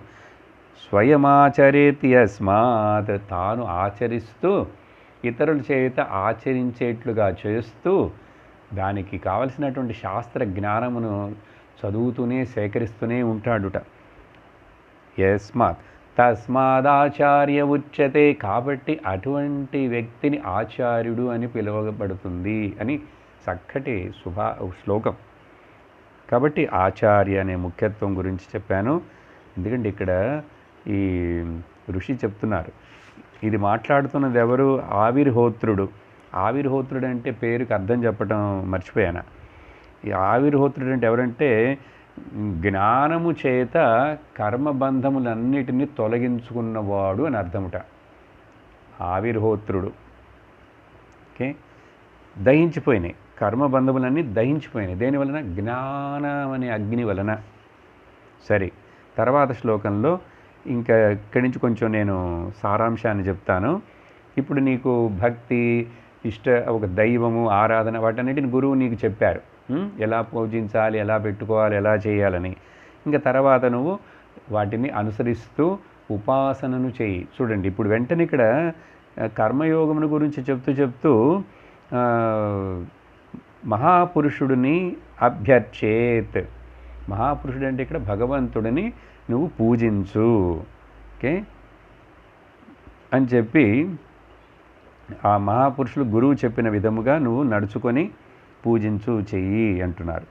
స్వయమాచరేతి యస్మాత్. తాను ఆచరిస్తూ ఇతరుల చేత ఆచరించేట్లుగా చేస్తూ దానికి కావలసినటువంటి శాస్త్ర జ్ఞానమును చదువుతూనే సేకరిస్తూనే ఉంటాడుట. తస్మాదాచార్య ఉచ్యతే. కాబట్టి అటువంటి వ్యక్తిని ఆచార్యుడు అని పిలువబడుతుంది అని చక్కటి శ్లోకం. కాబట్టి ఆచార్య అనే ముఖ్యత్వం గురించి చెప్పాను. ఎందుకంటే ఇక్కడ ఈ ఋషి చెప్తున్నారు. ఇది మాట్లాడుతున్నది ఎవరు? ఆవిర్హోత్రుడు. ఆవిర్హోత్రుడు అంటే పేరుకి అర్థం చెప్పడం మర్చిపోయాను. ఈ ఆవిర్హోత్రుడు అంటే ఎవరంటే జ్ఞానము చేత కర్మబంధములన్నిటినీ తొలగించుకున్నవాడు అని అర్థముట. ఆవిర్హోత్రుడు. ఓకే, దహించిపోయినాయి కర్మబంధములన్నీ, దహించిపోయినాయి. దేనివలన? జ్ఞానం అనే అగ్ని వలన. సరే, తర్వాత శ్లోకంలో ఇంకా ఇక్కడి నుంచి కొంచెం నేను సారాంశాన్ని చెప్తాను. ఇప్పుడు నీకు భక్తి, ఒక దైవము, ఆరాధన, వాటన్నిటిని గురువు నీకు చెప్పారు. ఎలా పూజించాలి, ఎలా పెట్టుకోవాలి, ఎలా చేయాలని. ఇంకా తర్వాత నువ్వు వాటిని అనుసరిస్తూ ఉపాసనను చేయి. చూడండి, ఇప్పుడు వెంటనే ఇక్కడ కర్మయోగమును గురించి చెప్తూ మహాపురుషుడిని అభ్యర్చేత్. మహాపురుషుడు అంటే ఇక్కడ భగవంతుడిని నువ్వు పూజించు. ఓకే అని చెప్పి ఆ మహాపురుషులు గురువు చెప్పిన విధముగా నువ్వు నడుచుకొని పూజించు చెయ్యి అంటున్నారు.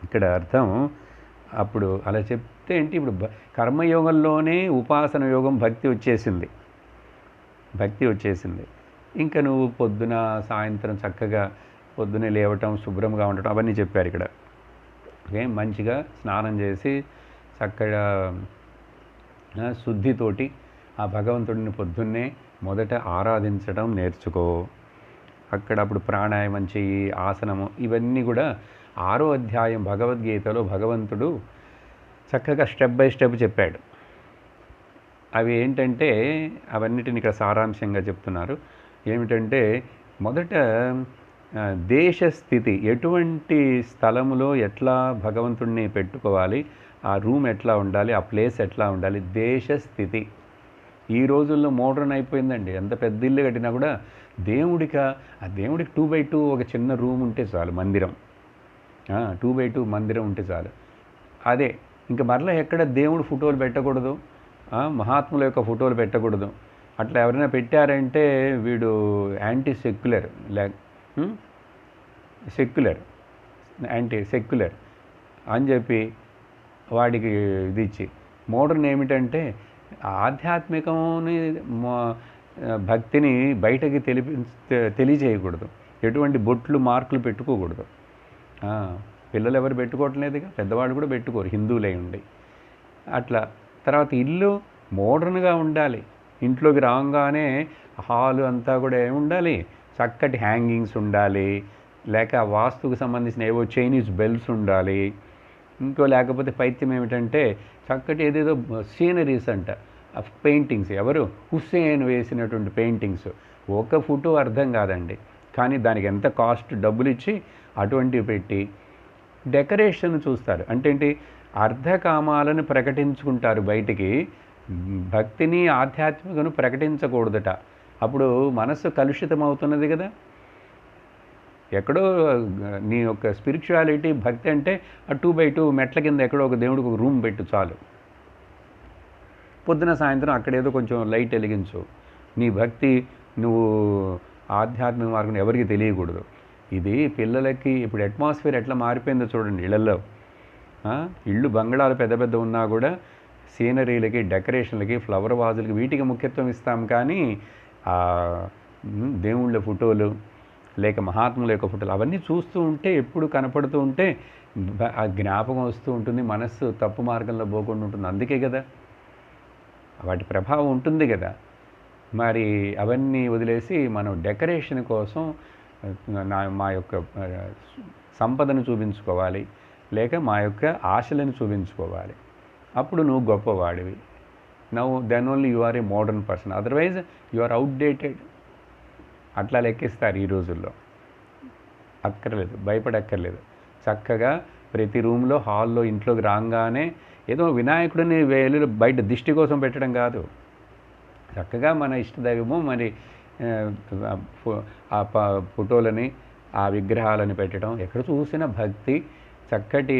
ఇక్కడ అర్థం అప్పుడు అలా చెప్తే ఏంటి, ఇప్పుడు కర్మయోగంలోనే ఉపాసన యోగం భక్తి వచ్చేసింది. ఇంకా నువ్వు పొద్దున సాయంత్రం చక్కగా పొద్దునే లేవటం, శుభ్రంగా ఉండటం అవన్నీ చెప్పారు ఇక్కడ. ఓకే, మంచిగా స్నానం చేసి చక్కగా శుద్ధితోటి ఆ భగవంతుడిని పొద్దున్నే మొదట ఆరాధించడం నేర్చుకో. అక్కడ అప్పుడు ప్రాణాయామం చెయ్యి, ఆసనము, ఇవన్నీ కూడా 6వ అధ్యాయం భగవద్గీతలో భగవంతుడు చక్కగా స్టెప్ బై స్టెప్ చెప్పాడు. అవి ఏంటంటే అవన్నిటిని ఇక్కడ సారాంశంగా చెప్తున్నారు. ఏమిటంటే మొదట దేశస్థితి, ఎటువంటి స్థలములో ఎట్లా భగవంతుడిని పెట్టుకోవాలి, ఆ రూమ్ ఎట్లా ఉండాలి, ఆ ప్లేస్ ఎట్లా ఉండాలి, దేశస్థితి. ఈ రోజుల్లో మోడర్న్ అయిపోయిందండి. ఎంత పెద్ద ఇల్లు కట్టినా కూడా దేవుడికి 2x2 ఒక చిన్న రూమ్ ఉంటే చాలు, మందిరం 2x2 మందిరం ఉంటే చాలు. అదే ఇంకా మరలా ఎక్కడ దేవుడు ఫోటోలు పెట్టకూడదు, మహాత్ముల యొక్క ఫోటోలు పెట్టకూడదు. అట్లా ఎవరైనా పెట్టారంటే వీడు యాంటీ సెక్యులర్ అని చెప్పి వాడికి ఇది ఇచ్చి, మోడర్న్ ఏమిటంటే ఆధ్యాత్మికముని భక్తిని బయటకి తెలియజేయకూడదు, ఎటువంటి బొట్లు మార్కులు పెట్టుకోకూడదు. పిల్లలు ఎవరు పెట్టుకోవట్లేదుగా, పెద్దవాళ్ళు కూడా పెట్టుకోరు, హిందువులై ఉండి. అట్లా తర్వాత ఇల్లు మోడర్న్గా ఉండాలి. ఇంట్లోకి రాగానే హాలు అంతా కూడా ఏముండాలి, చక్కటి హ్యాంగింగ్స్ ఉండాలి, లేక వాస్తుకు సంబంధించిన ఏవో చైనీస్ బెల్స్ ఉండాలి. ఇంకో లేకపోతే పైత్యం ఏమిటంటే చక్కటి ఏదేదో సీనరీస్ అంట, పెయింటింగ్స్, ఎవరు హుస్సేన్ వేసినటువంటి పెయింటింగ్స్. ఒక ఫోటో అర్థం కాదండి, కానీ దానికి ఎంత కాస్ట్, డబ్బులు ఇచ్చి అటువంటివి పెట్టి డెకరేషన్ చూస్తారు. అంటే ఏంటి, అర్ధకామాలను ప్రకటించుకుంటారు బయటికి, భక్తిని ఆధ్యాత్మికను ప్రకటించకూడదట. అప్పుడు మనస్సు కలుషితం అవుతున్నది కదా. ఎక్కడో నీ యొక్క స్పిరిచువాలిటీ భక్తి అంటే ఆ 2x2 మెట్ల కింద ఎక్కడో ఒక దేవుడికి ఒక రూమ్ పెట్టు చాలు. పొద్దున సాయంత్రం అక్కడేదో కొంచెం లైట్ వెలిగించు. నీ భక్తి నువ్వు ఆధ్యాత్మిక మార్గం ఎవరికి తెలియకూడదు. ఇది పిల్లలకి ఇప్పుడు అట్మాస్ఫియర్ ఎట్లా మారిపోయిందో చూడండి. ఇళ్లలో ఇళ్ళు బంగళాలు పెద్ద పెద్ద ఉన్నా కూడా సీనరీలకి, డెకరేషన్లకి, ఫ్లవర్ వాజులకి, వీటికి ముఖ్యత్వం ఇస్తాం. కానీ దేవుళ్ళ ఫోటోలు లేక మహాత్ముల యొక్క ఫోటోలు అవన్నీ చూస్తూ ఉంటే, ఎప్పుడు కనపడుతూ ఉంటే ఆ జ్ఞాపకం వస్తూ ఉంటుంది, మనస్సు తప్పు మార్గంలో పోకుండా ఉంటుంది. అందుకే కదా వాటి ప్రభావం ఉంటుంది కదా. మరి అవన్నీ వదిలేసి మనం డెకరేషన్ కోసం మా యొక్క సంపదను చూపించుకోవాలి, లేక మా యొక్క ఆశలను చూపించుకోవాలి. అప్పుడు నువ్వు గొప్పవాడివి. Then only you are a modern person, otherwise you are outdated. అట్లా లెక్కిస్తారు ఈ రోజుల్లో. అక్కర్లేదు, భయపడక్కర్లేదు. చక్కగా ప్రతి రూమ్లో, హాల్లో, ఇంట్లోకి రాగానే ఏదో వినాయకుడిని వేలు బయట దిష్టి కోసం పెట్టడం కాదు. చక్కగా మన ఇష్టదైవము మరి ఆ ఫోటోలని, ఆ విగ్రహాలని పెట్టడం. ఎక్కడ చూసినా భక్తి, చక్కటి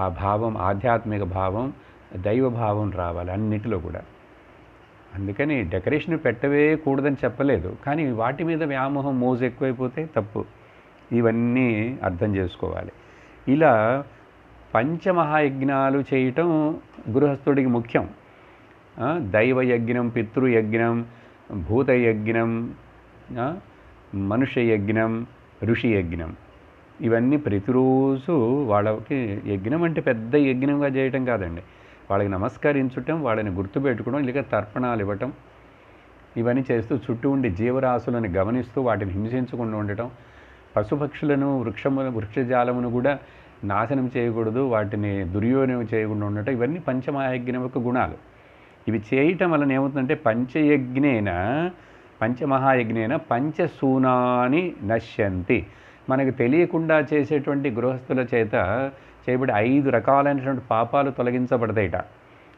ఆ భావం, ఆధ్యాత్మిక భావం, దైవ భావం రావాలి అన్నిటిలో కూడా. అందుకని డెకరేషన్ పెట్టవే కూడదని చెప్పలేదు, కానీ వాటి మీద వ్యామోహం, మోజు ఎక్కువైపోతే తప్పు. ఇవన్నీ అర్థం చేసుకోవాలి. ఇలా పంచమహాయజ్ఞాలు చేయటం గృహస్థుడికి ముఖ్యం. దైవయజ్ఞం, పితృయజ్ఞం, భూతయజ్ఞం, మనుష్యయజ్ఞం, ఋషియజ్ఞం, ఇవన్నీ ప్రతిరోజు వాళ్ళకి యజ్ఞం అంటే పెద్ద యజ్ఞంగా చేయటం కాదండి. వాళ్ళకి నమస్కరించటం, వాళ్ళని గుర్తుపెట్టుకోవడం, లేక తర్పణాలు ఇవ్వటం, ఇవన్నీ చేస్తూ చుట్టూ ఉండి జీవరాశులను గమనిస్తూ వాటిని హింసించకుండా ఉండటం, పశుపక్షులను, వృక్షజాలమును కూడా నాశనం చేయకూడదు, వాటిని దుర్యోగం చేయకుండా ఉండటం, ఇవన్నీ పంచమహాయజ్ఞం యొక్క గుణాలు. ఇవి చేయటం వలన ఏమవుతుందంటే పంచమహాయజ్ఞేన పంచసూనాని నశ్యంతి. మనకు తెలియకుండా చేసేటువంటి గృహస్థుల చేత చేయబడి 5 రకాలైనటువంటి పాపాలు తొలగించబడతాయిట.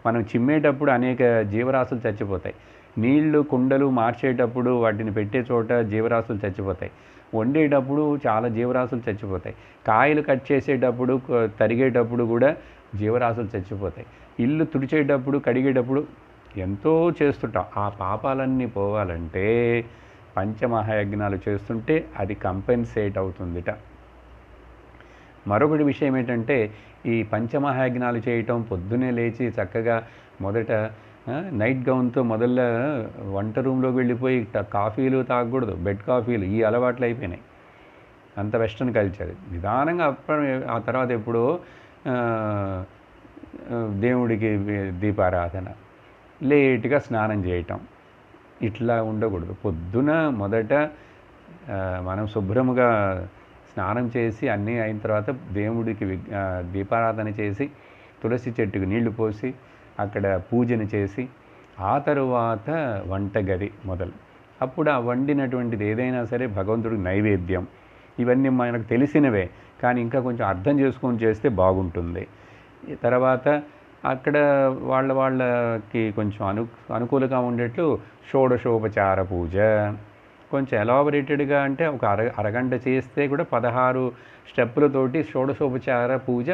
మనం చిమ్మేటప్పుడు అనేక జీవరాశులు చచ్చిపోతాయి. నీళ్లు, కుండలు మార్చేటప్పుడు, వాటిని పెట్టే చోట జీవరాశులు చచ్చిపోతాయి. వండేటప్పుడు చాలా జీవరాశులు చచ్చిపోతాయి. కాయలు కట్ చేసేటప్పుడు, తరిగేటప్పుడు కూడా జీవరాశులు చచ్చిపోతాయి. ఇల్లు తుడిచేటప్పుడు, కడిగేటప్పుడు ఎంతో చేస్తుంటాం. ఆ పాపాలన్నీ పోవాలంటే పంచమహాయజ్ఞాలు చేస్తుంటే అది కంపెన్సేట్ అవుతుందిట. మరొకటి విషయం ఏంటంటే, ఈ పంచమహాయజ్ఞాలు చేయటం, పొద్దున్నే లేచి చక్కగా మొదట నైట్ గౌన్తో మొదల వంట రూమ్లోకి వెళ్ళిపోయి కాఫీలు తాగకూడదు, బెడ్ కాఫీలు, ఈ అలవాట్లు అయిపోయినాయి. అంత వెస్ట్రన్ కల్చర్. నిదానంగా ఆ తర్వాత ఎప్పుడో దేవుడికి దీపారాధన, లేట్గా స్నానం చేయటం, ఇట్లా ఉండకూడదు. పొద్దున మొదట మనం శుభ్రముగా స్నానం చేసి అన్నీ అయిన తర్వాత దేవుడికి దీపారాధన చేసి, తులసి చెట్టుకు నీళ్లు పోసి అక్కడ పూజను చేసి, ఆ తరువాత వంటగది మొదలు. అప్పుడు ఆ వండినటువంటిది ఏదైనా సరే భగవంతుడికి నైవేద్యం. ఇవన్నీ మనకు తెలిసినవే, కానీ ఇంకా కొంచెం అర్థం చేసుకొని చేస్తే బాగుంటుంది. తర్వాత అక్కడ వాళ్ళకి కొంచెం అనుకూలంగా ఉండేట్లు షోడశోపచార పూజ, కొంచెం ఎలాబరేటెడ్గా అంటే ఒక అరగంట చేస్తే కూడా 16 స్టెప్పులతోటి షోడశోపచార పూజ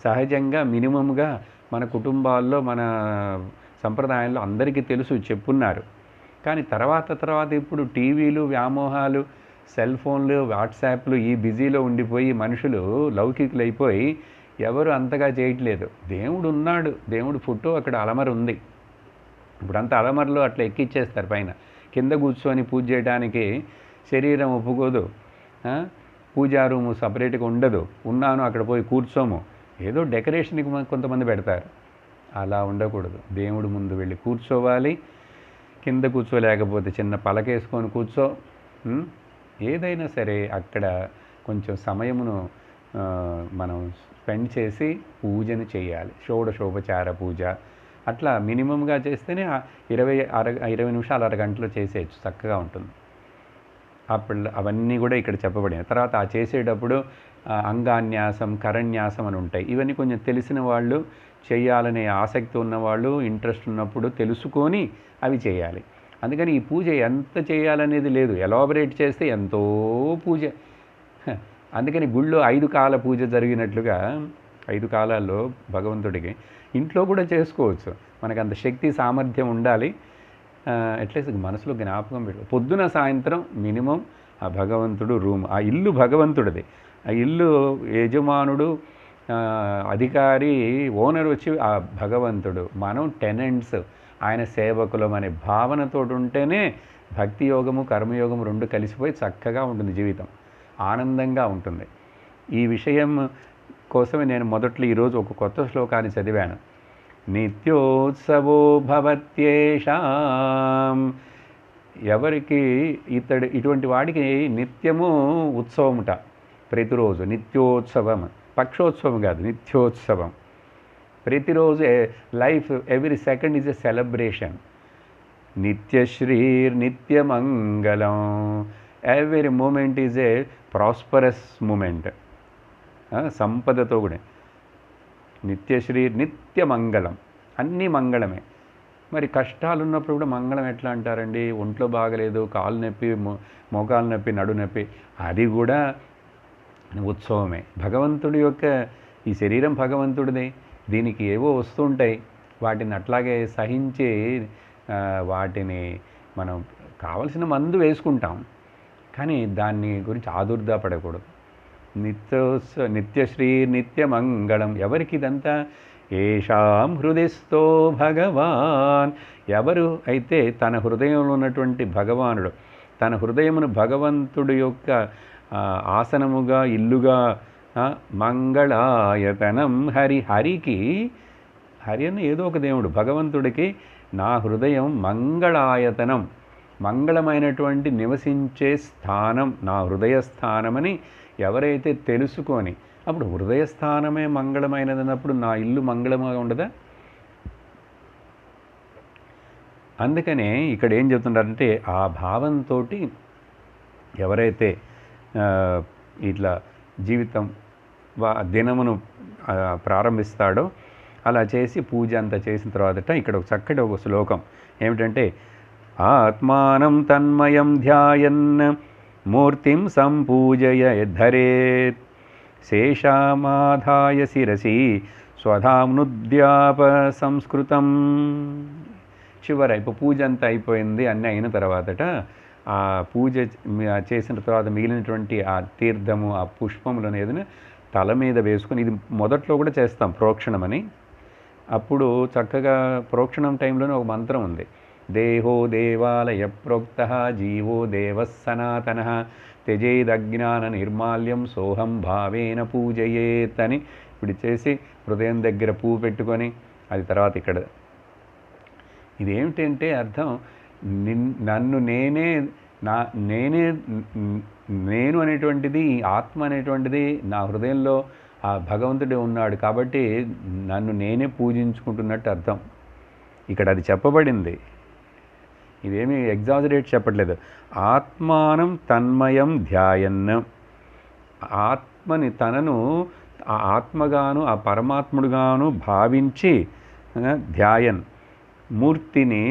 సహజంగా మినిమంగా మన కుటుంబాల్లో, మన సంప్రదాయంలో అందరికీ తెలుసు, చెప్పున్నారు. కానీ తర్వాత ఇప్పుడు టీవీలు, వ్యామోహాలు, సెల్ ఫోన్లు, వాట్సాప్లు, ఈ బిజీలో ఉండిపోయి మనుషులు లౌకికులైపోయి ఎవరు అంతగా చేయట్లేదు. దేవుడు ఉన్నాడు, దేవుడు ఫోటో అక్కడ అలమర ఉంది. ఇప్పుడంతా అలమరలో అట్లా ఎక్కిచ్చేస్తారు పైన. కింద కూర్చొని పూజ చేయడానికి శరీరం ఒప్పుకోదు, పూజా రూము సపరేట్గా ఉండదు, ఉన్నాను అక్కడ పోయి కూర్చోము, ఏదో డెకరేషన్కి కొంతమంది పెడతారు. అలా ఉండకూడదు. దేవుడు ముందు వెళ్ళి కూర్చోవాలి. కింద కూర్చోలేకపోతే చిన్న పలకేసుకొని కూర్చో. ఏదైనా సరే అక్కడ కొంచెం సమయమును మనం స్పెండ్ చేసి పూజను చేయాలి. షోడశోపచార పూజ అట్లా మినిమంగా చేస్తేనే 20 నిమిషాలు, అరగంటలో చేసేయచ్చు, చక్కగా ఉంటుంది. అప్పుడు అవన్నీ కూడా ఇక్కడ చెప్పబడినాయి. తర్వాత ఆ చేసేటప్పుడు అంగాన్యాసం, కరన్యాసం అని ఉంటాయి. ఇవన్నీ కొంచెం తెలిసిన వాళ్ళు, చేయాలనే ఆసక్తి ఉన్నవాళ్ళు, ఇంట్రెస్ట్ ఉన్నప్పుడు తెలుసుకొని అవి చేయాలి. అందుకని ఈ పూజ ఎంత చేయాలనేది లేదు, ఎలాబరేట్ చేస్తే ఎంతో పూజ. అందుకని గుళ్ళో 5 కాల పూజ జరిగినట్లుగా 5 కాలాల్లో భగవంతుడికి ఇంట్లో కూడా చేసుకోవచ్చు. మనకు అంత శక్తి సామర్థ్యం ఉండాలి. అట్లీస్ట్ మనసులో జ్ఞాపకం పెట్టు. పొద్దున సాయంత్రం మినిమం ఆ భగవంతుడు రూమ్, ఆ ఇల్లు భగవంతుడిది. ఆ ఇల్లు యజమానుడు, అధికారి, ఓనర్ వచ్చి ఆ భగవంతుడు, మనం టెనెంట్స్, ఆయన సేవకులం అనే భావనతో ఉంటేనే భక్తి యోగము, కర్మయోగము రెండు కలిసిపోయి చక్కగా ఉంటుంది, జీవితం ఆనందంగా ఉంటుంది. ఈ విషయం కోసమే నేను మొదట్లో ఈరోజు ఒక కొత్త శ్లోకాన్ని చదివాను. నిత్యోత్సవో భవత్యేషాం. ఎవరికి ఇటువంటి వాడికి నిత్యము ఉత్సవముట, ప్రతిరోజు నిత్యోత్సవం. పక్షోత్సవం కాదు, నిత్యోత్సవం. ప్రతిరోజు life, every second is a celebration. నిత్యశ్రీర్ నిత్యమంగళం. Every moment is a prosperous moment. సంపదతో కూడా నిత్యశ్రీ నిత్యమంగళం, అన్నీ మంగళమే. మరి కష్టాలు ఉన్నప్పుడు కూడా మంగళం ఎట్లా అంటారండి? ఒంట్లో బాగలేదు, కాలు నొప్పి, మోకాలు నొప్పి, నడు నొప్పి, అది కూడా ఉత్సవమే. భగవంతుడి యొక్క ఈ శరీరం భగవంతుడిదే, దీనికి ఏవో వస్తుంటాయి, వాటిని అట్లాగే సహించి వాటిని మనం కావలసిన మందు వేసుకుంటాం, కానీ దాన్ని గురించి ఆదుర్దా పడకూడదు. నిత్యశ్రీ నిత్యమంగళం. ఎవరికి ఇదంతా? ఏషాం హృదయస్థో భగవాన్. ఎవరు అయితే తన హృదయంలో ఉన్నటువంటి భగవానుడు, తన హృదయమును భగవంతుడి యొక్క ఆసనముగా, ఇల్లుగా, మంగళాయతనం హరికి, హరి అని ఏదో ఒక దేవుడు, భగవంతుడికి నా హృదయం మంగళాయతనం, మంగళమైనటువంటి నివసించే స్థానం, నా హృదయ స్థానమని ఎవరైతే తెలుసుకొని, అప్పుడు హృదయస్థానమే మంగళమైనదన్నప్పుడు నా ఇల్లు మంగళంగా ఉండదా? అందుకనే ఇక్కడ ఏం చెప్తున్నారంటే, ఆ భావంతో ఎవరైతే ఇట్లా జీవితం దినమును ప్రారంభిస్తాడో, అలా చేసి పూజ అంతా చేసిన తర్వాత ఇక్కడ ఒక చక్కటి ఒక శ్లోకం ఏమిటంటే, ఆత్మానం తన్మయం ధ్యాయన్ మూర్తిం సంపూజయ ధరేత్ శేషామాధాయ శిరసి స్వధామ్నుద్యాప సంస్కృతం. చివర ఇప్పుడు పూజ అంతా అయిపోయింది, అన్నీ అయిన తర్వాతట ఆ పూజ చేసిన తర్వాత మిగిలినటువంటి ఆ తీర్థము ఆ పుష్పములను ఏదైనా తల మీద వేసుకొని, ఇది మొదట్లో కూడా చేస్తాం ప్రోక్షణమని. అప్పుడు చక్కగా ప్రోక్షణం టైంలోనే ఒక మంత్రం ఉంది. దేహో దేవాలయ ప్రోక్త జీవో దేవः సనాతనః త్యజేదజ్ఞాన నిర్మాల్యం సోహం భావేన పూజయేత్ అని ఇప్పుడు చేసి హృదయం దగ్గర పువ్వు పెట్టుకొని, అది తర్వాత ఇక్కడ ఇదేమిటంటే అర్థం, నన్ను నేనే నేను అనేటువంటిది, ఈ ఆత్మ అనేటువంటిది నా హృదయంలో ఆ భగవంతుడే ఉన్నాడు కాబట్టి నన్ను నేనే పూజించుకుంటున్నట్టు అర్థం. ఇక్కడ అది చెప్పబడింది, ఇదేమీ ఎగ్జాజరేట్ చెప్పట్లేదు. ఆత్మానం తన్మయం ధ్యాయన్, ఆత్మని తనను ఆ ఆత్మగాను ఆ పరమాత్ముడుగాను భావించి ధ్యాయన్, మూర్తిని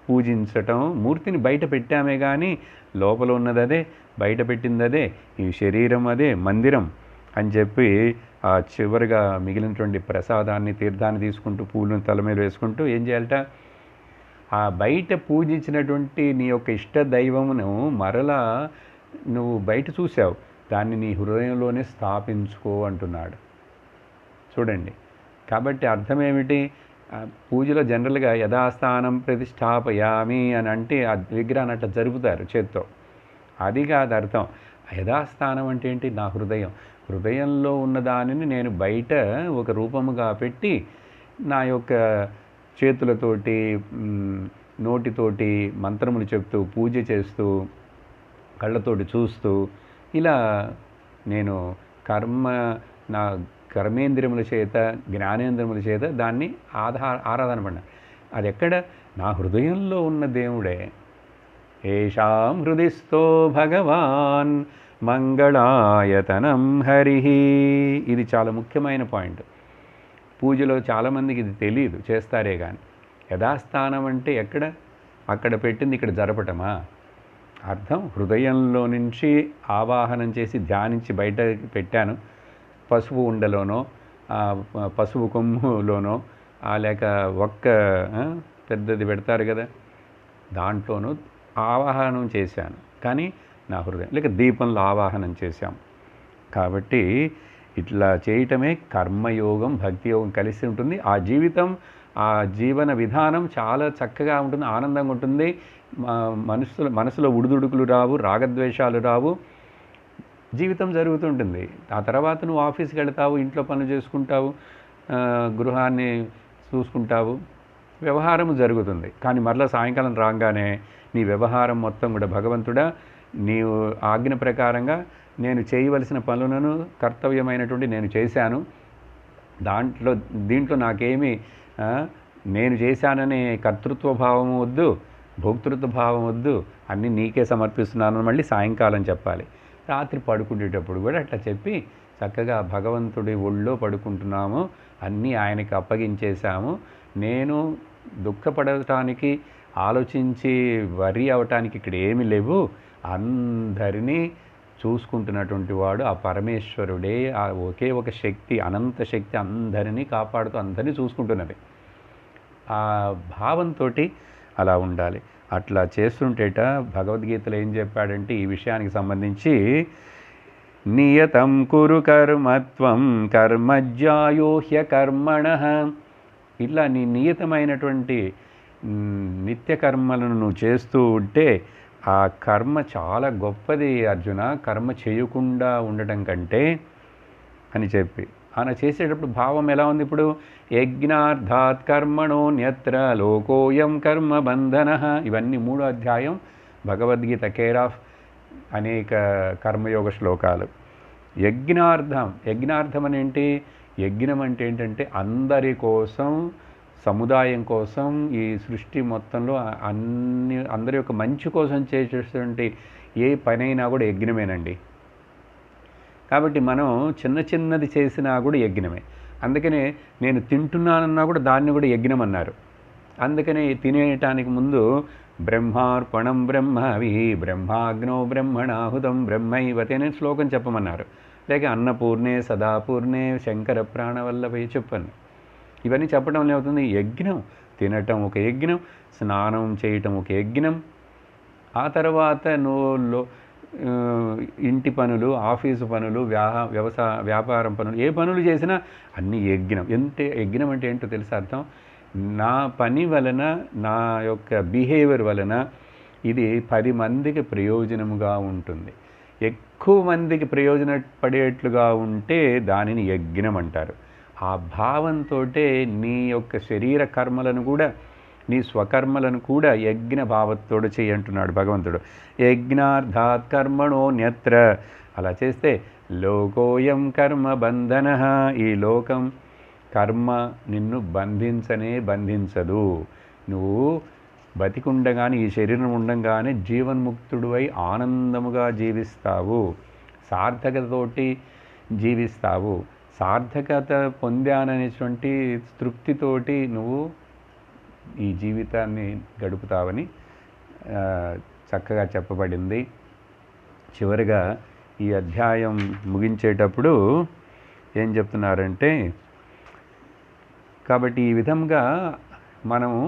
పూజించటం. మూర్తిని బయట పెట్టామే కానీ లోపల ఉన్నది అదే, బయట పెట్టింది అదే, ఈ శరీరం అదే మందిరం అని చెప్పి ఆ చివరిగా మిగిలినటువంటి ప్రసాదాన్ని తీర్థాన్ని తీసుకుంటూ పూలను తల మీద వేసుకుంటూ ఏం చేయాలట, ఆ బయట పూజించినటువంటి నీ యొక్క ఇష్ట దైవమును మరలా నువ్వు బయట చూసావు, దాన్ని నీ హృదయంలోనే స్థాపించుకో అంటున్నాడు. చూడండి, కాబట్టి అర్థం ఏమిటి, పూజలో జనరల్గా యథాస్థానం ప్రతిష్టాపయామి అని అంటే ఆ విగ్రహాన్ని అట్లా జరుపుతారు చేత్తో, అది కాదు అర్థం. యథాస్థానం అంటే ఏంటి, నా హృదయంలో ఉన్న దానిని నేను బయట ఒక రూపముగా పెట్టి నా యొక్క చేతులతోటి నోటితోటి మంత్రములు చెప్తూ పూజ చేస్తూ కళ్ళతోటి చూస్తూ ఇలా నేను నా కర్మేంద్రియముల చేత జ్ఞానేంద్రియముల చేత దాన్ని ఆరాధన పడిన. అది ఎక్కడ, నా హృదయంలో ఉన్న దేవుడే. ఏషాం హృదిస్థో భగవాన్ మంగళాయతనం హరి. ఇది చాలా ముఖ్యమైన పాయింట్. పూజలో చాలామందికి ఇది తెలియదు, చేస్తారే కానీ. యథాస్థానం అంటే ఎక్కడ, అక్కడ పెట్టింది ఇక్కడ జరపటమా? అర్థం, హృదయంలో నుంచి ఆవాహనం చేసి ధ్యానించి బయట పెట్టాను, పసుపు ఉండలోనో పసుపు కొమ్ములోనో లేక ఒక్క పెద్దది పెడతారు కదా, దాంట్లోనూ ఆవాహనం చేశాను, కానీ నా హృదయం లేక దీపంలో ఆవాహనం చేశాం. కాబట్టి ఇట్లా చేయటమే కర్మయోగం భక్తి యోగం కలిసి ఉంటుంది. ఆ జీవితం, ఆ జీవన విధానం చాలా చక్కగా ఉంటుంది, ఆనందంగా ఉంటుంది. మనసులో ఉడుదుడుకులు రావు, రాగద్వేషాలు రావు, జీవితం జరుగుతుంటుంది. ఆ తర్వాత నువ్వు ఆఫీస్కి వెళ్తావు, ఇంట్లో పనులు చేసుకుంటావు, గృహాన్ని చూసుకుంటావు, వ్యవహారం జరుగుతుంది. కానీ మరలా సాయంకాలం రాగానే నీ వ్యవహారం మొత్తం కూడా భగవంతుడా నీవు ఆజ్ఞ ప్రకారంగా నేను చేయవలసిన పనులను కర్తవ్యమైనటువంటి నేను చేశాను, దీంట్లో నాకేమీ నేను చేశాననే కర్తృత్వ భావం వద్దు, భోక్తృత్వ భావం వద్దు, అన్నీ నీకే సమర్పిస్తున్నాను మళ్ళీ సాయంకాలం చెప్పాలి. రాత్రి పడుకునేటప్పుడు కూడా అట్లా చెప్పి చక్కగా భగవంతుడి ఒళ్ళో పడుకుంటున్నాము, అన్నీ ఆయనకి అప్పగించేశాము, నేను దుఃఖపడటానికి ఆలోచించి వరి అవటానికి ఇక్కడ ఏమీ లేవు, అందరినీ చూసుకుంటున్నటువంటి వాడు ఆ పరమేశ్వరుడే, ఆ ఒకే ఒక శక్తి, అనంత శక్తి అందరినీ కాపాడుతూ అందరినీ చూసుకుంటున్నది. ఆ భావంతో అలా ఉండాలి. అట్లా చేస్తుంటేట భగవద్గీతలో ఏం చెప్పాడంటే ఈ విషయానికి సంబంధించి, నియతం కురు కర్మత్వం కర్మజ్యాయో హ్యకర్మణః. ఇట్లా నీ నియతమైనటువంటి నిత్య కర్మలను నువ్వు చేస్తూ ఉంటే ఆ కర్మ చాలా గొప్పది అర్జున, కర్మ చేయకుండా ఉండటం కంటే అని చెప్పి ఆయన చేసేటప్పుడు భావం ఎలా ఉంది, ఇప్పుడు యజ్ఞార్థాత్ కర్మణోన్యత్ర లోకోయం కర్మ బంధనః. ఇవన్నీ 3వ అధ్యాయం భగవద్గీత కేర్ ఆఫ్ అనేక కర్మయోగ శ్లోకాలు. యజ్ఞార్థం అని ఏంటి, యజ్ఞం అంటే ఏంటంటే అందరి కోసం, సముదాయం కోసం, ఈ సృష్టి మొత్తంలో అందరి యొక్క మంచి కోసం చేసేటువంటి ఏ పనైనా కూడా యజ్ఞమేనండి. కాబట్టి మనం చిన్నది చేసినా కూడా యజ్ఞమే. అందుకనే నేను తింటున్నానన్నా కూడా దాన్ని కూడా యజ్ఞం అన్నారు. అందుకనే తినేయటానికి ముందు బ్రహ్మార్పణం బ్రహ్మవి బ్రహ్మాగ్నో బ్రహ్మణాహుతం బ్రహ్మైవతే అనే శ్లోకం చెప్పమన్నారు. లేక అన్నపూర్ణే సదాపూర్ణే శంకర ప్రాణవల్లభే చెప్పండి. ఇవన్నీ చెప్పడం ఏమవుతుంది, యజ్ఞం. తినటం ఒక యజ్ఞం, స్నానం చేయటం ఒక యజ్ఞం, ఆ తర్వాత నువ్వు ఆ, ఇంటి పనులు, ఆఫీసు పనులు, వ్యాపారం పనులు, ఏ పనులు చేసినా అన్ని యజ్ఞం. యజ్ఞం అంటే ఏంటో తెలుసా అర్థం? నా పని వలన, నా యొక్క బిహేవియర్ వలన ఇది 10 మందికి ప్రయోజనముగా ఉంటుంది. ఎక్కువ మందికి ప్రయోజనపడేట్లుగా ఉంటే దానిని యజ్ఞం అంటారు. ఆ భావంతో నీ యొక్క శరీర కర్మలను కూడా, నీ స్వకర్మలను కూడా యజ్ఞ భావంతోడు చేయంటున్నాడు భగవంతుడు. యజ్ఞార్థాత్ కర్మణోన్యత్ర. అలా చేస్తే లోకోయం కర్మ బంధన. ఈ లోకం కర్మ నిన్ను బంధించదు. నువ్వు బతికుండగానే, ఈ శరీరం ఉండంగానే జీవన్ముక్తుడివై ఆనందముగా జీవిస్తావు, సార్థకతతోటి జీవిస్తావు. సార్థకత పొందాననేటువంటి తృప్తితోటి నువ్వు ఈ జీవితాన్ని గడుపుతావని చక్కగా చెప్పబడింది. చివరిగా ఈ అధ్యాయం ముగించేటప్పుడు ఏం చెప్తున్నారంటే, కాబట్టి ఈ విధంగా మనము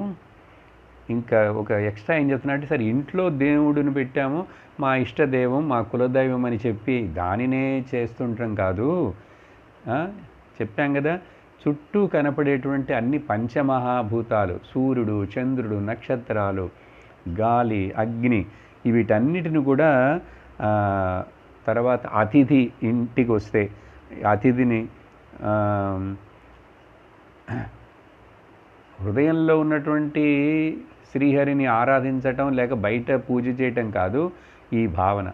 ఇంకా ఒక ఎక్స్ట్రా ఏం చెప్తున్నారంటే, సరే ఇంట్లో దేవుడిని పెట్టాము, మా ఇష్టదైవం, మా కులదైవం అని చెప్పి దానినే చేస్తుంటాం కాదు. చెప్పాం కదా, చుట్టూ కనపడేటువంటి అన్ని పంచమహాభూతాలు, సూర్యుడు, చంద్రుడు, నక్షత్రాలు, గాలి, అగ్ని, వీటన్నిటిని కూడా తర్వాత అతిథి ఇంటికి వస్తే అతిథిని హృదయంలో ఉన్నటువంటి శ్రీహరిని ఆరాధించటం లేక బయట పూజ చేయటం కాదు ఈ భావన.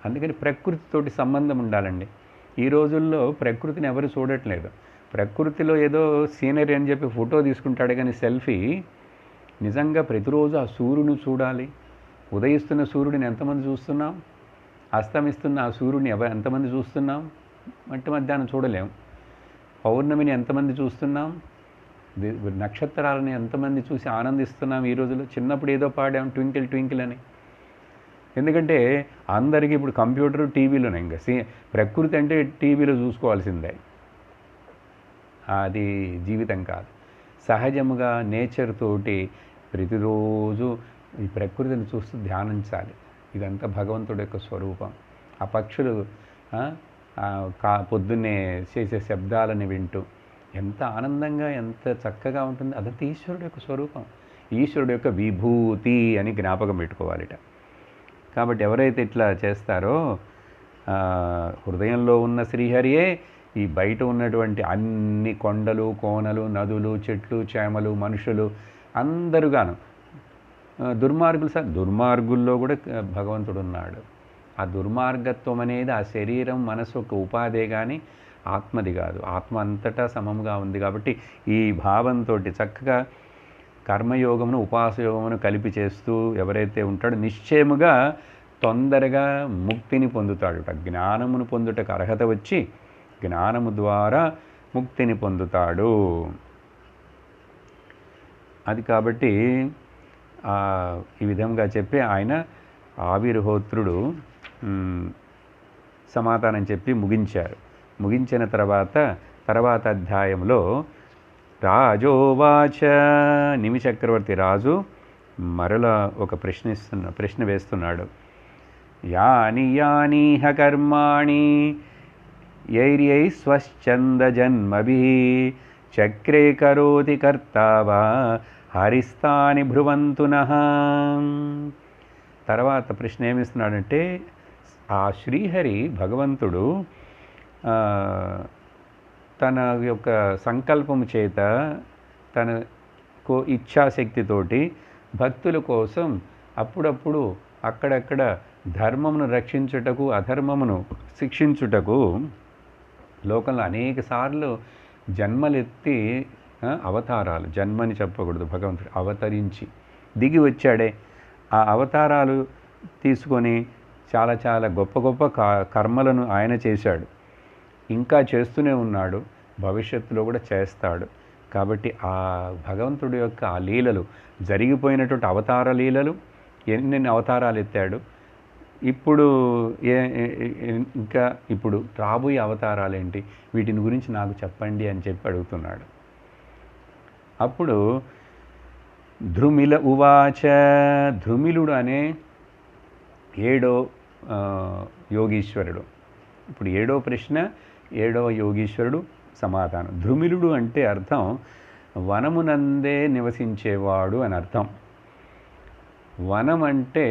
అందుకని ప్రకృతితోటి సంబంధం ఉండాలండి. ఈ రోజుల్లో ప్రకృతిని ఎవరు చూడట్లేదు. ప్రకృతిలో ఏదో సీనరీ అని చెప్పి ఫోటో తీసుకుంటాడు కానీ సెల్ఫీ. నిజంగా ప్రతిరోజు ఆ సూర్యుని చూడాలి. ఉదయిస్తున్న సూర్యుడిని ఎంతమంది చూస్తున్నాం, అస్తమిస్తున్న ఆ సూర్యుడిని ఎంతమంది చూస్తున్నాం, మధ్యాహ్నం చూడలేం. పౌర్ణమిని ఎంతమంది చూస్తున్నాం, నక్షత్రాలని ఎంతమంది చూసి ఆనందిస్తున్నాం ఈ రోజుల్లో. చిన్నప్పుడు ఏదో పాడాం ట్వింకిల్ ట్వింకిల్ అని. ఎందుకంటే అందరికీ ఇప్పుడు కంప్యూటర్, టీవీలోనే. ఇంకా ప్రకృతి అంటే టీవీలో చూసుకోవాల్సిందే, అది జీవితం కాదు. సహజముగా నేచర్ తోటి ప్రతిరోజు ఈ ప్రకృతిని చూస్తూ ధ్యానించాలి. ఇదంతా భగవంతుడి యొక్క స్వరూపం. ఆ పక్షులు పొద్దున్నే చేసే శబ్దాలని వింటూ ఎంత ఆనందంగా, ఎంత చక్కగా ఉంటుంది. అదంతా ఈశ్వరుడు యొక్క స్వరూపం, ఈశ్వరుడు యొక్క విభూతి అని జ్ఞాపకం పెట్టుకోవాలిట. కాబట్టి ఎవరైతే ఇట్లా చేస్తారో హృదయంలో ఉన్న శ్రీహరియే ఈ బయట ఉన్నటువంటి అన్ని కొండలు, కోనలు, నదులు, చెట్లు, చేమలు, మనుషులు అందరుగాను. దుర్మార్గుల్లో కూడా భగవంతుడు ఉన్నాడు. ఆ దుర్మార్గత్వం అనేది ఆ శరీరం, మనసు ఒక ఉపాధే కానీ ఆత్మది కాదు. ఆత్మ అంతటా సమముగా ఉంది. కాబట్టి ఈ భావంతో చక్కగా కర్మయోగమును, ఉపాసయోగమును కలిపి చేస్తూ ఎవరైతే ఉంటాడో నిశ్చయముగా తొందరగా ముక్తిని పొందుతాడు. జ్ఞానమును పొందుటకు అర్హత వచ్చి జ్ఞానము ద్వారా ముక్తిని పొందుతాడు. అది కాబట్టి ఈ విధంగా చెప్పి ఆయన ఆవిర్హోత్రుడు సమాధానం చెప్పి ముగించారు. ముగించిన తర్వాత అధ్యాయంలో రాజోవాచ, నిమిచక్రవర్తి రాజు మరలా ఒక ప్రశ్న వేస్తున్నాడు. యాని యానీహ కర్మాణి యైర్యై స్వచ్ఛంద జన్మభిః చక్రే కరోతి కర్తావా హరిస్తాని భ్రువంతునః. తర్వాత ప్రశ్న ఏమిస్తున్నాడంటే, ఆ శ్రీహరి భగవంతుడు తన యొక్క సంకల్పము చేత, తన ఇచ్ఛాశక్తితోటి భక్తుల కోసం అప్పుడప్పుడు అక్కడక్కడ ధర్మమును రక్షించుటకు, అధర్మమును శిక్షించుటకు లోకంలో అనేక సార్లు జన్మలెత్తి అవతారాలు, జన్మని చెప్పకూడదు, భగవంతుడు అవతరించి దిగి వచ్చాడే. ఆ అవతారాలు తీసుకొని చాలా చాలా గొప్ప గొప్ప కర్మలను ఆయన చేశాడు, ఇంకా చేస్తూనే ఉన్నాడు, భవిష్యత్తులో కూడా చేస్తాడు. కాబట్టి ఆ భగవంతుడి యొక్క ఆ లీలలు, జరిగిపోయినటువంటి అవతార లీలలు, ఎన్నెన్ని అవతారాలు ఎత్తాడు, ఇప్పుడు ఇంకా ఇప్పుడు రాబోయే అవతారాలు ఏంటి, వీటిని గురించి నాకు చెప్పండి అని చెప్పి అడుగుతున్నాడు. అప్పుడు ధృమిల ఉవాచ, ధృమిలుడు అనే ఏడో ఆ, యోగీశ్వరుడు. ఇప్పుడు ఏడో ప్రశ్న, ఏడవ యోగీశ్వరుడు సమాధానం. ధృమిలుడు అంటే అర్థం వనమునందే నివసించేవాడు అని అర్థం. వనం అంటే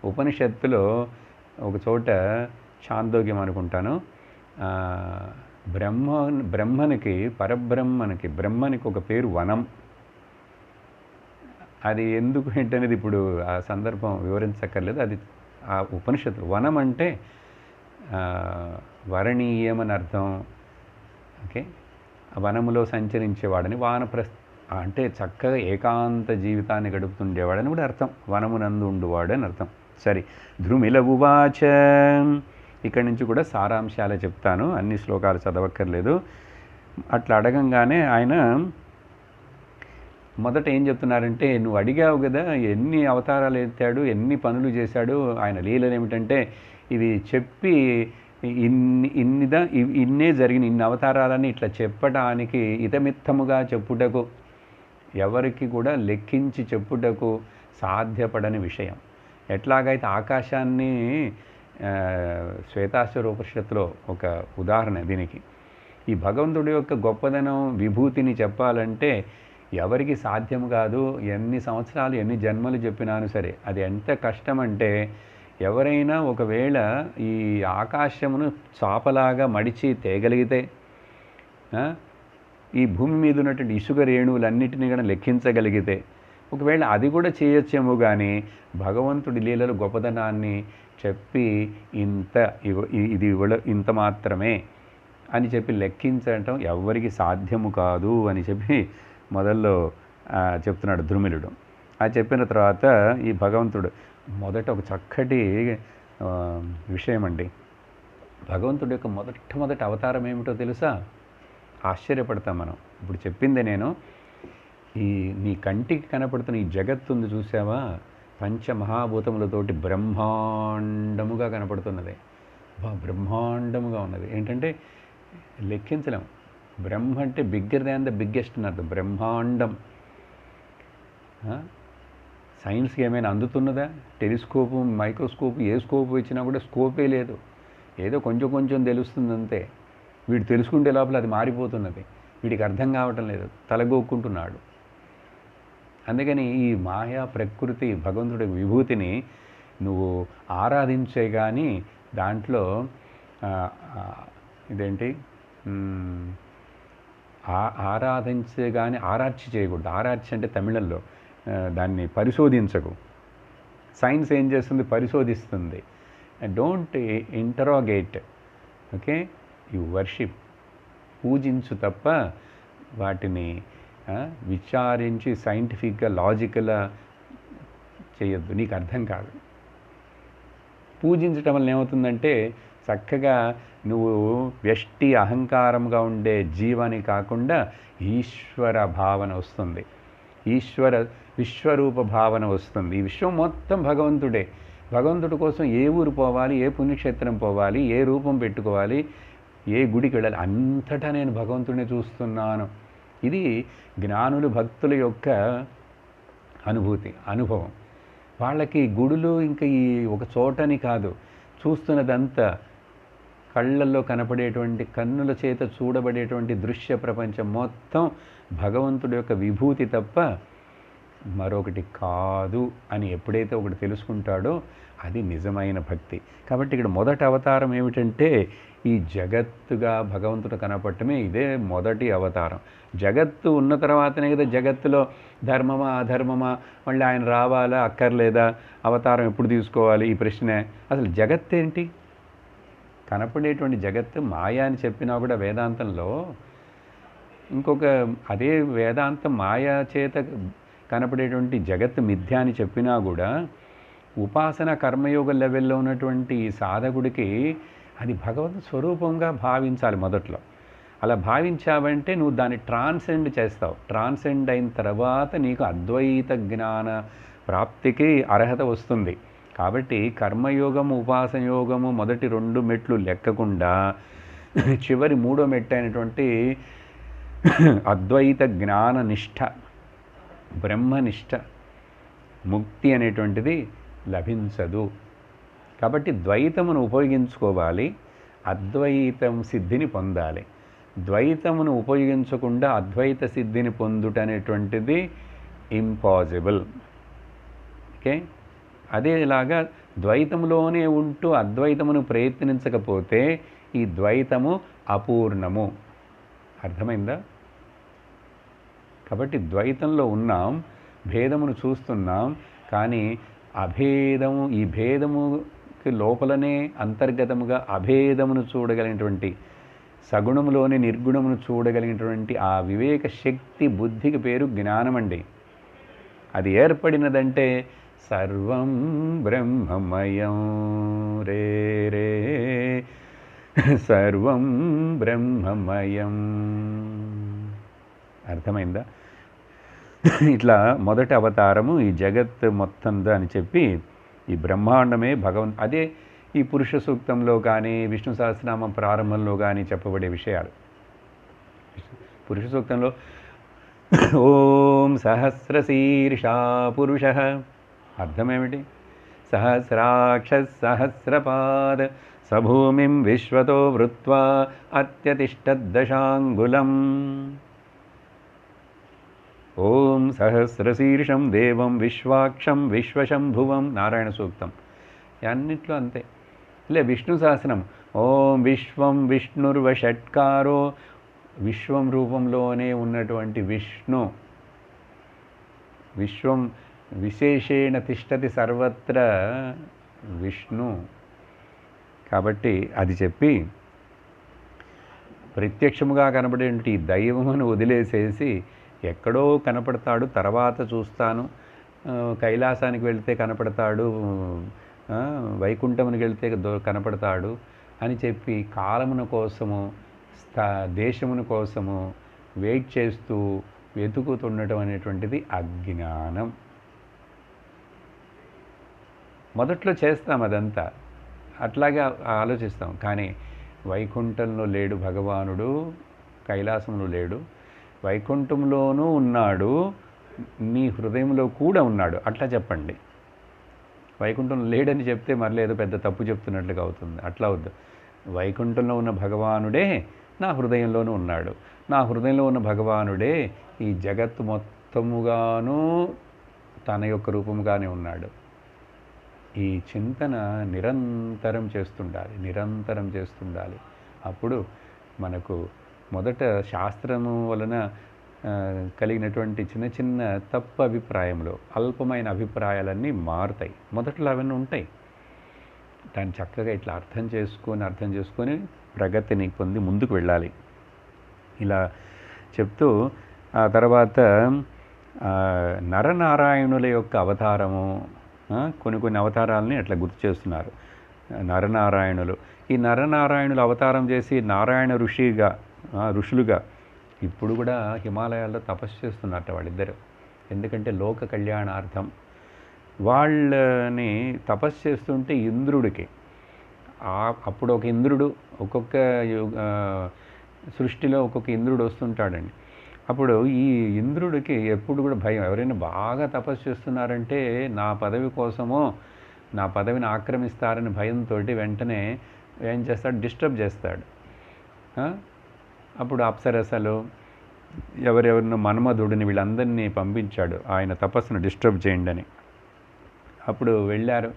ఉపనిషత్తులో ఒక చోట ఛాందోగ్యం అనుకుంటాను, ఆ, బ్రహ్మనికి బ్రహ్మనికి ఒక పేరు వనం. అది ఎందుకు ఏంటనేది ఇప్పుడు ఆ సందర్భం వివరించక్కర్లేదు. అది ఆ ఉపనిషత్తులు. వనం అంటే వరణీయమని అర్థం. ఓకే, ఆ వనములో సంచరించేవాడని, అంటే చక్కగా ఏకాంత జీవితాన్ని గడుపుతుండేవాడని కూడా అర్థం. వనమునందు ఉండువాడు అని అర్థం. సరే, ధృమిల ఉవాచ. ఇక్కడి నుంచి కూడా సారాంశాలే చెప్తాను, అన్ని శ్లోకాలు చదవక్కర్లేదు. అట్లా అడగంగానే ఆయన మొదట ఏం చెప్తున్నారంటే, నువ్వు అడిగావు కదా ఎన్ని అవతారాలు ఎత్తాడు, ఎన్ని పనులు చేశాడు, ఆయన లీలలు ఏమిటంటే ఇవి చెప్పి ఇన్నే జరిగిన ఇన్ని అవతారాలని ఇట్లా చెప్పడానికి, ఇతమిత్తముగా చెప్పుటకు, ఎవరికి కూడా లెక్కించి చెప్పుటకు సాధ్యపడని విషయం. ఎట్లాగైతే ఆకాశాన్ని శ్వేతాశ్వర ఉపనిషత్తులో ఒక ఉదాహరణ దీనికి. ఈ భగవంతుడి యొక్క గొప్పదనం, విభూతిని చెప్పాలంటే ఎవరికి సాధ్యం కాదు. ఎన్ని సంవత్సరాలు ఎన్ని జన్మలు చెప్పినాను సరే అది ఎంత కష్టమంటే, ఎవరైనా ఒకవేళ ఈ ఆకాశమును చాపలాగా మడిచి తేగలిగితే, ఈ భూమి మీద ఉన్నటువంటి ఇసుక రేణువులన్నిటినీ కూడా లెక్కించగలిగితే, ఒకవేళ అది కూడా చేయొచ్చేమో, కానీ భగవంతుడి లీలలు గొప్పదనాన్ని చెప్పి ఇంత మాత్రమే అని చెప్పి లెక్కించటం ఎవ్వరికి సాధ్యము కాదు అని చెప్పి మొదల్లో చెప్తున్నాడు ధృమిలుడు. అది చెప్పిన తర్వాత ఈ భగవంతుడు మొదట ఒక చక్కటి విషయం అండి. భగవంతుడి యొక్క మొదటి అవతారం ఏమిటో తెలుసా? ఆశ్చర్యపడతాం మనం. ఇప్పుడు చెప్పింది నేను, ఈ నీ కంటికి కనపడుతున్న ఈ జగత్తు ఉంది చూసావా, పంచమహాభూతములతోటి బ్రహ్మాండముగా కనపడుతున్నది. బ్రహ్మాండముగా ఉన్నది. ఏంటంటే లెక్కించలేం. బ్రహ్మ అంటే బిగ్గర్ దాన్ ద బిగ్గెస్ట్ అని అర్థం. బ్రహ్మాండం. సైన్స్కి ఏమైనా అందుతున్నదా? టెలిస్కోపు, మైక్రోస్కోపు, ఏ స్కోపు ఇచ్చినా కూడా స్కోపే లేదు. ఏదో కొంచెం తెలుస్తుంది అంతే. వీడు తెలుసుకుంటే లోపల అది మారిపోతున్నది. వీడికి అర్థం కావటం లేదు, తలగొక్కుంటున్నాడు. అందుకని ఈ మాయా ప్రకృతి భగవంతుడి విభూతిని నువ్వు ఆరాధించే కానీ దాంట్లో ఇదేంటి ఆరాధించే కానీ ఆరార్చి చేయకూడదు. ఆరార్చి అంటే తమిళంలో దాన్ని పరిశోధించకు. సైన్స్ ఏం చేస్తుంది? పరిశోధిస్తుంది. Don't interrogate. Okay, you worship. పూజించు తప్ప వాటిని విచారించి సైంటిఫిక్గా లాజికల్గా చేయొద్దు. నీకు అర్థం కాదు. పూజించటం వల్ల ఏమవుతుందంటే చక్కగా నువ్వు వ్యష్టి అహంకారంగా ఉండే జీవాన్ని కాకుండా ఈశ్వర భావన వస్తుంది. విశ్వరూప భావన వస్తుంది. ఈ విశ్వం మొత్తం భగవంతుడే. భగవంతుడి కోసం ఏ ఊరు పోవాలి, ఏ పుణ్యక్షేత్రం పోవాలి, ఏ రూపం పెట్టుకోవాలి, ఏ గుడికి వెళ్ళాలి, అంతటా నేను భగవంతుడిని చూస్తున్నాను. ఇది జ్ఞానులు, భక్తుల యొక్క అనుభవం. వాళ్ళకి గుడులు ఇంకా ఈ ఒక చోటని కాదు, చూస్తున్నదంతా కళ్ళల్లో కనపడేటువంటి, కన్నుల చేత చూడబడేటువంటి దృశ్య ప్రపంచం మొత్తం భగవంతుడి యొక్క విభూతి తప్ప మరొకటి కాదు అని ఎప్పుడైతే ఒకటి తెలుసుకుంటాడో అది నిజమైన భక్తి. కాబట్టి ఇక్కడ మొదటి అవతారం ఏమిటంటే ఈ జగత్తుగా భగవంతుడు కనపడటమే. ఇదే మొదటి అవతారం. జగత్తు ఉన్న తర్వాతనే కదా జగత్తులో ధర్మమా అధర్మమా, మళ్ళీ ఆయన రావాలా అక్కర్లేదా, అవతారం ఎప్పుడు తీసుకోవాలి, ఈ ప్రశ్నే. అసలు జగత్ ఏంటి? కనపడేటువంటి జగత్తు మాయా అని చెప్పినా కూడా వేదాంతంలో ఇంకొక అదే వేదాంతం మాయా చేత కనపడేటువంటి జగత్తు మిథ్య అని చెప్పినా కూడా ఉపాసన కర్మయోగ లెవెల్లో ఉన్నటువంటి సాధకుడికి అది భగవత్ స్వరూపంగా భావించాలి మొదట్లో. అలా భావించావంటే నువ్వు దాన్ని ట్రాన్సెండ్ చేస్తావు. ట్రాన్సెండ్ అయిన తర్వాత నీకు అద్వైత జ్ఞాన ప్రాప్తికి అర్హత వస్తుంది. కాబట్టి కర్మయోగము, ఉపాసన యోగము మొదటి 2 మెట్లు లెక్కకుండా చివరి 3వ మెట్టు అయినటువంటి అద్వైత జ్ఞాన నిష్ఠ, బ్రహ్మనిష్ఠ, ముక్తి అనేటువంటిది లభించదు. కాబట్టి ద్వైతమును ఉపయోగించుకోవాలి, అద్వైతం సిద్ధిని పొందాలి. ద్వైతమును ఉపయోగించకుండా అద్వైత సిద్ధిని పొందుట అనేటువంటిది ఇంపాసిబుల్. ఓకే, అదేలాగా ద్వైతంలోనే ఉంటూ అద్వైతమును ప్రయత్నించకపోతే ఈ ద్వైతము అపూర్ణము. అర్థమైందా? కాబట్టి ద్వైతంలో ఉన్నాం, భేదమును చూస్తున్నాం, కానీ అభేదము, ఈ భేదముకి లోపలనే అంతర్గతముగా అభేదమును చూడగలిగినటువంటి, సగుణములోని నిర్గుణమును చూడగలిగినటువంటి ఆ వివేక శక్తి బుద్ధికి పేరు జ్ఞానమండి. అది ఏర్పడినదంటే సర్వం బ్రహ్మమయం రే రే, సర్వం బ్రహ్మమయం. అర్థమైందా? ఇట్లా మొదటి అవతారము ఈ జగత్ మొత్తందా అని చెప్పి ఈ బ్రహ్మాండమే అదే ఈ పురుష సూక్తంలో కానీ విష్ణు సహస్రనామం ప్రారంభంలో కానీ చెప్పబడే విషయాలు. పురుష సూక్తంలో ఓం సహస్రశీర్షా పురుష, అర్థమేమిటి? సహస్రాక్ష సహస్రపాద సభూమిం విశ్వతో వృత్వా అత్యతిష్టద్దశాంగులం. ఓం సహస్రశీర్షం దేవం విశ్వాక్షం విశ్వశంభువం, నారాయణ సూక్తం. అన్నిట్లో అంతే. లే విష్ణు సహస్రం ఓం విశ్వం విష్ణుర్వషట్కారో, విశ్వం రూపంలోనే ఉన్నటువంటి విష్ణు, విశ్వం విశేషేణ తిష్టతి సర్వత్ర విష్ణు. కాబట్టి అది చెప్పి ప్రత్యక్షముగా కనబడేటువంటి దైవమును వదిలేసేసి ఎక్కడో కనపడతాడు, తర్వాత చూస్తాను, కైలాసానికి వెళ్తే కనపడతాడు, వైకుంఠమునికి వెళ్తే కనపడతాడు అని చెప్పి కాలమున కోసము దేశమును కోసము వెయిట్ చేస్తూ వెతుకుతుండటం అనేటువంటిది అజ్ఞానం. మొదట్లో చేస్తాం అదంతా, అట్లాగే ఆలోచిస్తాం. కానీ వైకుంఠంలో లేడు భగవానుడు, కైలాసంలో లేడు, వైకుంఠంలోనూ ఉన్నాడు, నీ హృదయంలో కూడా ఉన్నాడు, అట్లా చెప్పండి. వైకుంఠంలో లేడని చెప్తే మరలా ఏదో పెద్ద తప్పు చెప్తున్నట్లుగా అవుతుంది. అట్లా వద్దు. వైకుంఠంలో ఉన్న భగవానుడే నా హృదయంలోనూ ఉన్నాడు, నా హృదయంలో ఉన్న భగవానుడే ఈ జగత్తు మొత్తముగాను తన యొక్క రూపముగానే ఉన్నాడు. ఈ చింతన నిరంతరం చేస్తుండాలి, నిరంతరం చేస్తుండాలి. అప్పుడు మనకు మొదట శాస్త్రము వలన కలిగినటువంటి చిన్న చిన్న తప్పు అభిప్రాయంలో అల్పమైన అభిప్రాయాలన్నీ మారుతాయి. మొదట్లో అవన్నీ ఉంటాయి. దాన్ని చక్కగా ఇట్లా అర్థం చేసుకొని ప్రగతిని పొంది ముందుకు వెళ్ళాలి. ఇలా చెప్తూ ఆ తర్వాత నరనారాయణుల యొక్క అవతారము, కొన్ని అవతారాలని అట్లా గుర్తు చేస్తున్నారు. నరనారాయణులు, ఈ నరనారాయణులు అవతారం చేసి నారాయణ ఋషులుగా ఇప్పుడు కూడా హిమాలయాల్లో తపస్సు చేస్తున్నారట వాళ్ళిద్దరు. ఎందుకంటే లోక కళ్యాణార్థం వాళ్ళని తపస్సు చేస్తుంటే ఇంద్రుడికి, అప్పుడు ఒక ఇంద్రుడు, ఒక్కొక్క సృష్టిలో ఒక్కొక్క ఇంద్రుడు వస్తుంటాడండి. అప్పుడు ఈ ఇంద్రుడికి ఎప్పుడు కూడా భయం, ఎవరైనా బాగా తపస్సు చేస్తున్నారంటే నా పదవి కోసమో నా పదవిని ఆక్రమిస్తారని భయంతో వెంటనే ఏం చేస్తాడు, డిస్టర్బ్ చేస్తాడు. అప్పుడు అప్సరసలు ఎవరెవరినో మన్మధుడిని వీళ్ళందరినీ పంపించాడు ఆయన తపస్సును డిస్టర్బ్ చేయండి అని. అప్పుడు వెళ్ళారు,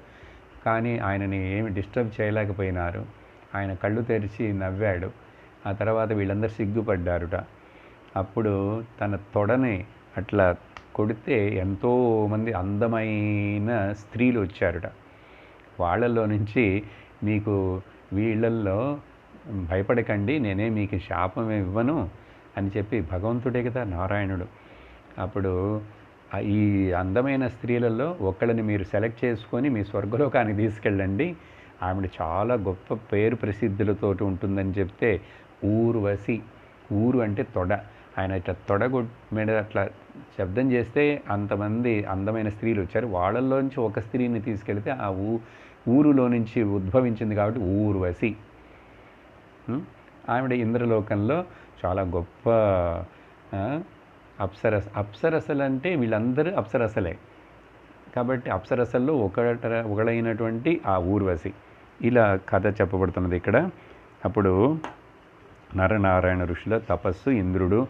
కానీ ఆయనని ఏమి డిస్టర్బ్ చేయలేకపోయినారు. ఆయన కళ్ళు తెరిచి నవ్వాడు. ఆ తర్వాత వీళ్ళందరూ సిగ్గుపడ్డారుట. అప్పుడు తన తొడని అట్లా కొడితే ఎంతోమంది అందమైన స్త్రీలు వచ్చారుట. వాళ్ళల్లో నుంచి మీకు వీళ్ళల్లో భయపడకండి, నేనే మీకు శాపం ఇవ్వను అని చెప్పి, భగవంతుడే కదా నారాయణుడు. అప్పుడు ఈ అందమైన స్త్రీలలో ఒకళ్ళని మీరు సెలెక్ట్ చేసుకొని మీ స్వర్గలోకానికి తీసుకెళ్ళండి, ఆవిడ చాలా గొప్ప పేరు ప్రసిద్ధులతో ఉంటుందని చెప్తే, ఊర్వశి, ఊరు అంటే తొడ, ఆయన ఇట్లా మీద అట్లా శబ్దం చేస్తే అంతమంది అందమైన స్త్రీలు వచ్చారు. వాళ్ళల్లోంచి ఒక స్త్రీని తీసుకెళ్తే ఆ ఊరులో నుంచి ఉద్భవించింది కాబట్టి ఊర్వశి. ఆవిడ ఇంద్రలోకంలో చాలా గొప్ప అప్సరసలు, అంటే వీళ్ళందరూ అప్సరసలే. కాబట్టి అప్సరసల్లో ఒకడైనటువంటి ఆ ఊర్వశి. ఇలా కథ చెప్పబడుతున్నది ఇక్కడ. అప్పుడు నరనారాయణ ఋషుల తపస్సు, ఇంద్రుడు,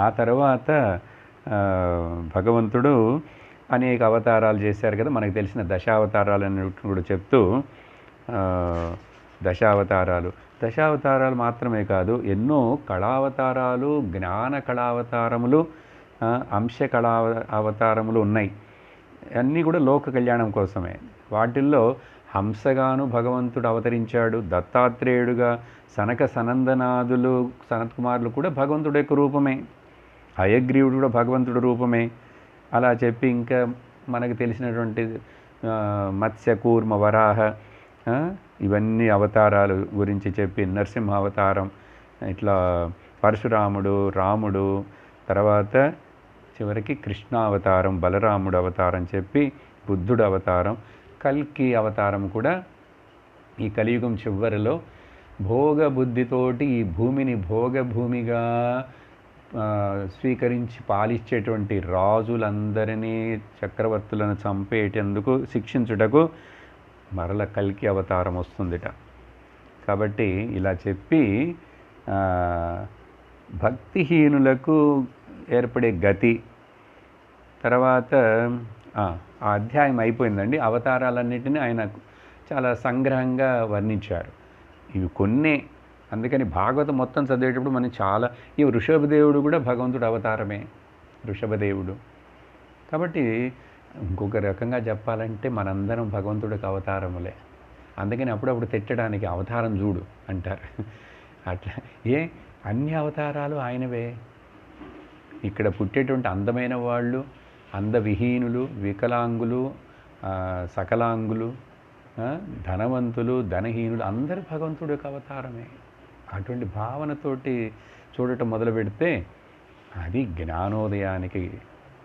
ఆ తర్వాత భగవంతుడు అనేక అవతారాలు చేశారు కదా, మనకు తెలిసిన దశావతారాలను కూడా చెప్తూ దశావతారాలు మాత్రమే కాదు, ఎన్నో కళావతారాలు, జ్ఞాన కళావతారములు, అంశ కళా అవతారములు ఉన్నాయి. అన్నీ కూడా లోక కళ్యాణం కోసమే. వాటిల్లో హంసగాను భగవంతుడు అవతరించాడు, దత్తాత్రేయుడుగా, సనక సనందనాదులు సనత్కుమారులు కూడా భగవంతుడి యొక్క రూపమే, హయగ్రీవుడు కూడా భగవంతుడి రూపమే. అలా చెప్పి ఇంకా మనకు తెలిసినటువంటి మత్స్య కూర్మ వరాహ ఇవన్నీ అవతారాలు గురించి చెప్పి, నరసింహ అవతారం, ఇట్లా పరశురాముడు, రాముడు, తర్వాత చివరికి కృష్ణావతారం, బలరాముడు అవతారం చెప్పి, బుద్ధుడు అవతారం, కల్కి అవతారం కూడా ఈ కలియుగం చివరిలో భోగ బుద్ధితోటి ఈ భూమిని భోగభూమిగా స్వీకరించి పాలించేటువంటి రాజులందరినీ, చక్రవర్తులను చంపేటందుకు, శిక్షించుటకు మరల కల్కి అవతారం వస్తుందిట. కాబట్టి ఇలా చెప్పి భక్తిహీనులకు ఏర్పడే గతి, తర్వాత ఆ అధ్యాయం అయిపోయిందండి. అవతారాలన్నిటినీ ఆయన చాలా సంగ్రహంగా వర్ణించారు. ఇవి కొన్నే, అందుకని భాగవతం మొత్తం చదివేటప్పుడు మనం చాలా, ఈ వృషభదేవుడు కూడా భగవంతుడు అవతారమే, వృషభదేవుడు. కాబట్టి ఇంకొక రకంగా చెప్పాలంటే మనందరం భగవంతుడికి అవతారములే. అందుకని అప్పుడప్పుడు తిట్టడానికి అవతారం చూడు అంటారు. అట్లా అన్ని అవతారాలు ఆయనవే. ఇక్కడ పుట్టేటువంటి అందమైన వాళ్ళు, అందవిహీనులు, వికలాంగులు, సకలాంగులు, ధనవంతులు, ధనహీనులు అందరూ భగవంతుడి యొక్క అవతారమే. అటువంటి భావనతోటి చూడటం మొదలు పెడితే అది జ్ఞానోదయానికి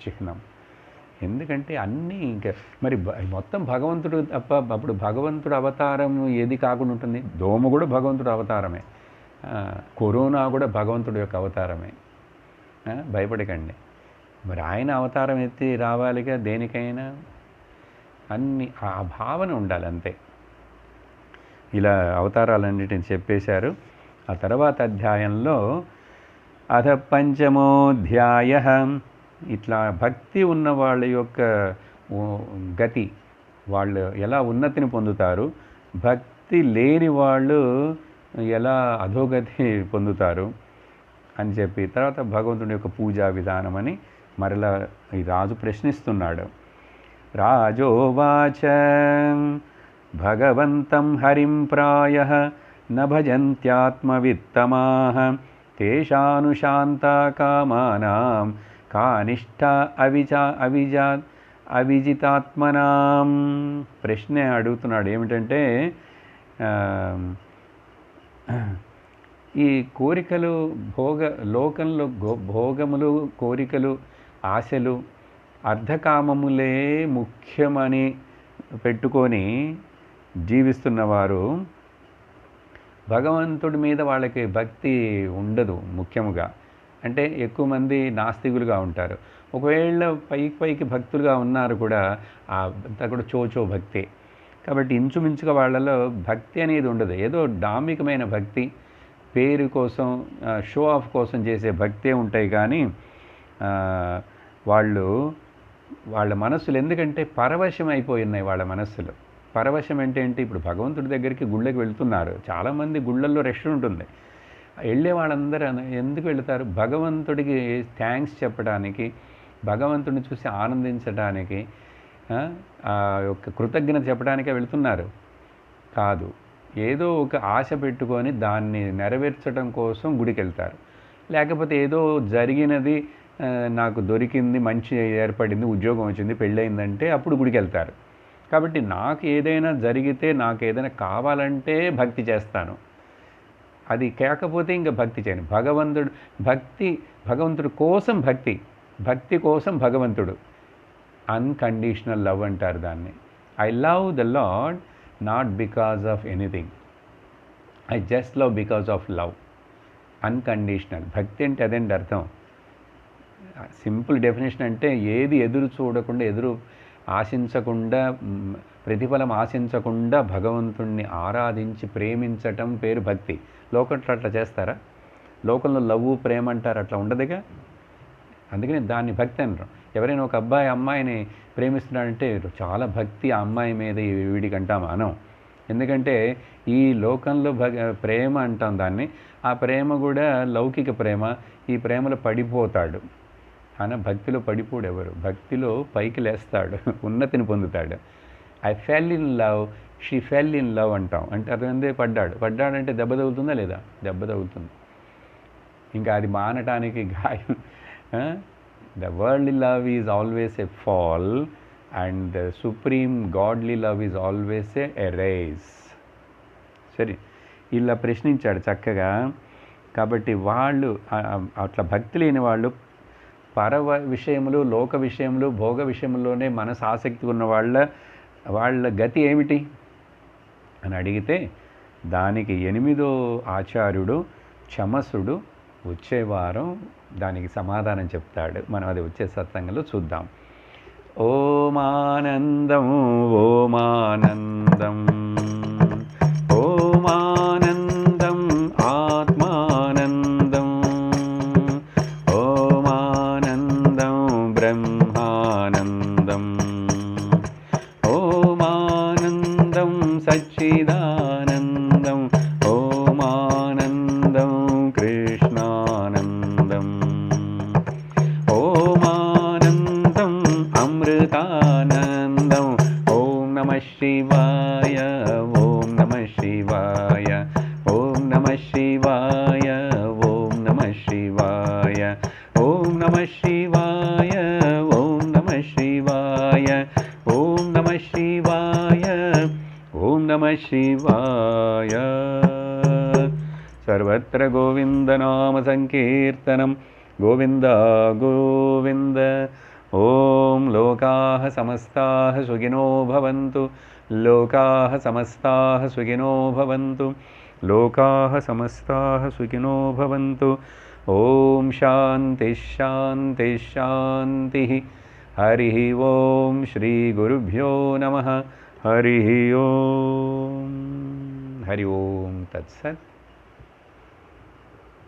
చిహ్నం. ఎందుకంటే అన్నీ ఇంకా మరి మొత్తం భగవంతుడు తప్ప, అప్పుడు భగవంతుడు అవతారం ఏది కాకుండా ఉంటుంది? దోమ కూడా భగవంతుడు అవతారమే, కరోనా కూడా భగవంతుడి యొక్క అవతారమే. భయపడకండి, మరి ఆయన అవతారం ఎత్తి రావాలిగా దేనికైనా, అన్ని ఆ భావన ఉండాలి అంతే. ఇలా అవతారాలన్నిటిని చెప్పేశారు. ఆ తర్వాత అధ్యాయంలో అథ పంచమోధ్యాయ, ఇట్లా భక్తి ఉన్న వాళ్ళ యొక్క గతి, వాళ్ళు ఎలా ఉన్నతిని పొందుతారు, భక్తి లేని వాళ్ళు ఎలా అధోగతి పొందుతారు అని చెప్పి, తర్వాత భగవంతుడి యొక్క పూజా విధానం అని మరలా ఈ రాజు ప్రశ్నిస్తున్నాడు. రాజోవాచ భగవంతం హరిం ప్రాయః న భజంత్యాత్మవిత్తమాః తేషానుశాంతా కామానాం కానిష్ట అవిజితాత్మనాం. ప్రశ్న అడుగుతున్నాడు ఏమిటంటే, ఈ కోరికలు, లోకంలో భోగములు, కోరికలు, ఆశలు, అర్ధకామములే ముఖ్యమని పెట్టుకొని జీవిస్తున్నవారు, భగవంతుడి మీద వాళ్ళకి భక్తి ఉండదు. ముఖ్యముగా అంటే ఎక్కువ మంది నాస్తికులుగా ఉంటారు. ఒకవేళ పైకి భక్తులుగా ఉన్నారు కూడా, అంతా కూడా చోచో భక్తే. కాబట్టి ఇంచుమించుగా వాళ్ళలో భక్తి అనేది ఉండదు. ఏదో డాంబికమైన భక్తి, పేరు కోసం, షో ఆఫ్ కోసం చేసే భక్తే ఉంటాయి. కానీ వాళ్ళ మనస్సులు ఎందుకంటే పరవశం అయిపోయి ఉన్నాయి. వాళ్ళ మనస్సులు పరవశం అంటే ఏంటి? ఇప్పుడు భగవంతుడి దగ్గరికి గుళ్ళకి వెళ్తున్నారు, చాలామంది గుళ్ళల్లో రష్ ఉంటుంది. వెళ్ళే వాళ్ళందరూ ఎందుకు వెళుతారు? భగవంతుడికి థ్యాంక్స్ చెప్పడానికి, భగవంతుడిని చూసి ఆనందించడానికి, ఆ యొక్క కృతజ్ఞత చెప్పడానికే వెళుతున్నారు కాదు. ఏదో ఒక ఆశ పెట్టుకొని దాన్ని నెరవేర్చడం కోసం గుడికి వెళ్తారు. లేకపోతే ఏదో జరిగినది, నాకు దొరికింది, మంచి ఏర్పడింది, ఉద్యోగం వచ్చింది, పెళ్ళయిందంటే అప్పుడు గుడికి వెళ్తారు. కాబట్టి నాకు ఏదైనా జరిగితే, నాకు ఏదైనా కావాలంటే భక్తి చేస్తాను, అది కాకపోతే ఇంకా భక్తి చేయను. భగవంతుడు కోసం భక్తి కోసం భగవంతుడు. అన్కండిషనల్ లవ్ అంటారు దాన్ని. I love the lord not because of anything, I just love because of love. Unconditional భక్తి అంటే అదేంటి అర్థం? సింపుల్ డెఫినేషన్ అంటే ఏది ఎదురు చూడకుండా, ఆశించకుండా ప్రతిఫలం ఆశించకుండా భగవంతుణ్ణి ఆరాధించి ప్రేమించటం పేరు భక్తి. లోకంలో అట్లా చేస్తారా? లోకంలో లవ్ ప్రేమ అంటారు, అట్లా ఉండదుగా. అందుకని దాన్ని భక్తి అనరు. ఎవరైనా ఒక అబ్బాయి అమ్మాయిని ప్రేమిస్తున్నాడంటే చాలా భక్తి ఆ అమ్మాయి మీద వీడికి అంటాం అనం. ఎందుకంటే ఈ లోకంలో ప్రేమ అంటాం దాన్ని. ఆ ప్రేమ కూడా లౌకిక ప్రేమ. ఈ ప్రేమలో పడిపోతాడు. కానీ భక్తిలో పడిపోడు ఎవరు. భక్తిలో పైకి లేస్తాడు, ఉన్నతిని పొందుతాడు. I fell in love, she fell in love అంటాం. అంటే అతనందే పడ్డాడంటే దెబ్బ తగులుతుందా లేదా? దెబ్బ తగులుతుంది. ఇంకా అది మానటానికి గాయం. The worldly love is always a fall and the supreme godly love is always a rise. సరే, ఇలా ప్రశ్నించాడు చక్కగా. కాబట్టి వాళ్ళు అట్లా భక్తి లేని వాళ్ళు విషయములు, లోక విషయములు, భోగ విషయంలోనే మనసు ఆసక్తి ఉన్న వాళ్ళ గతి ఏమిటి అని అడిగితే దానికి 8వ ఆచార్యుడు చమసుడు వచ్చే వారం దానికి సమాధానం చెప్తాడు. మనం అది వచ్చే సత్సంగంలో చూద్దాం. ఓమానందం ఓమానందం ఓమానందం ఆత్మానందం ఓమానందం బ్రహ్మానందం ఓమానందం సచ్చిదానందం ఓమానందం కృష్ణానందం ఓమానందం అమృతానందం. ఓం నమః శివాయ ఓం నమః శివాయ ఓం నమః శివాయ ఓం నమః శివాయ ఓం నమః శివాయ ఓం నమః శివాయ ఓం నమః శివాయ ఓం నమః శివాయ. సర్వత్ర గోవిందనామ సంకీర్తనం గోవింద గోవింద. ఓం లోకాః సమస్తాః సుఖినో భవంతు లోకాః సమస్తాః సుఖినో భవంతు లోకాః సమస్తాః సుఖినో భవంతు. ఓం శాంతి శాంతి శాంతి. హరి ఓం శ్రీ గురుభ్యో నమః. హరి ఓం. హరి ఓం తత్సత్.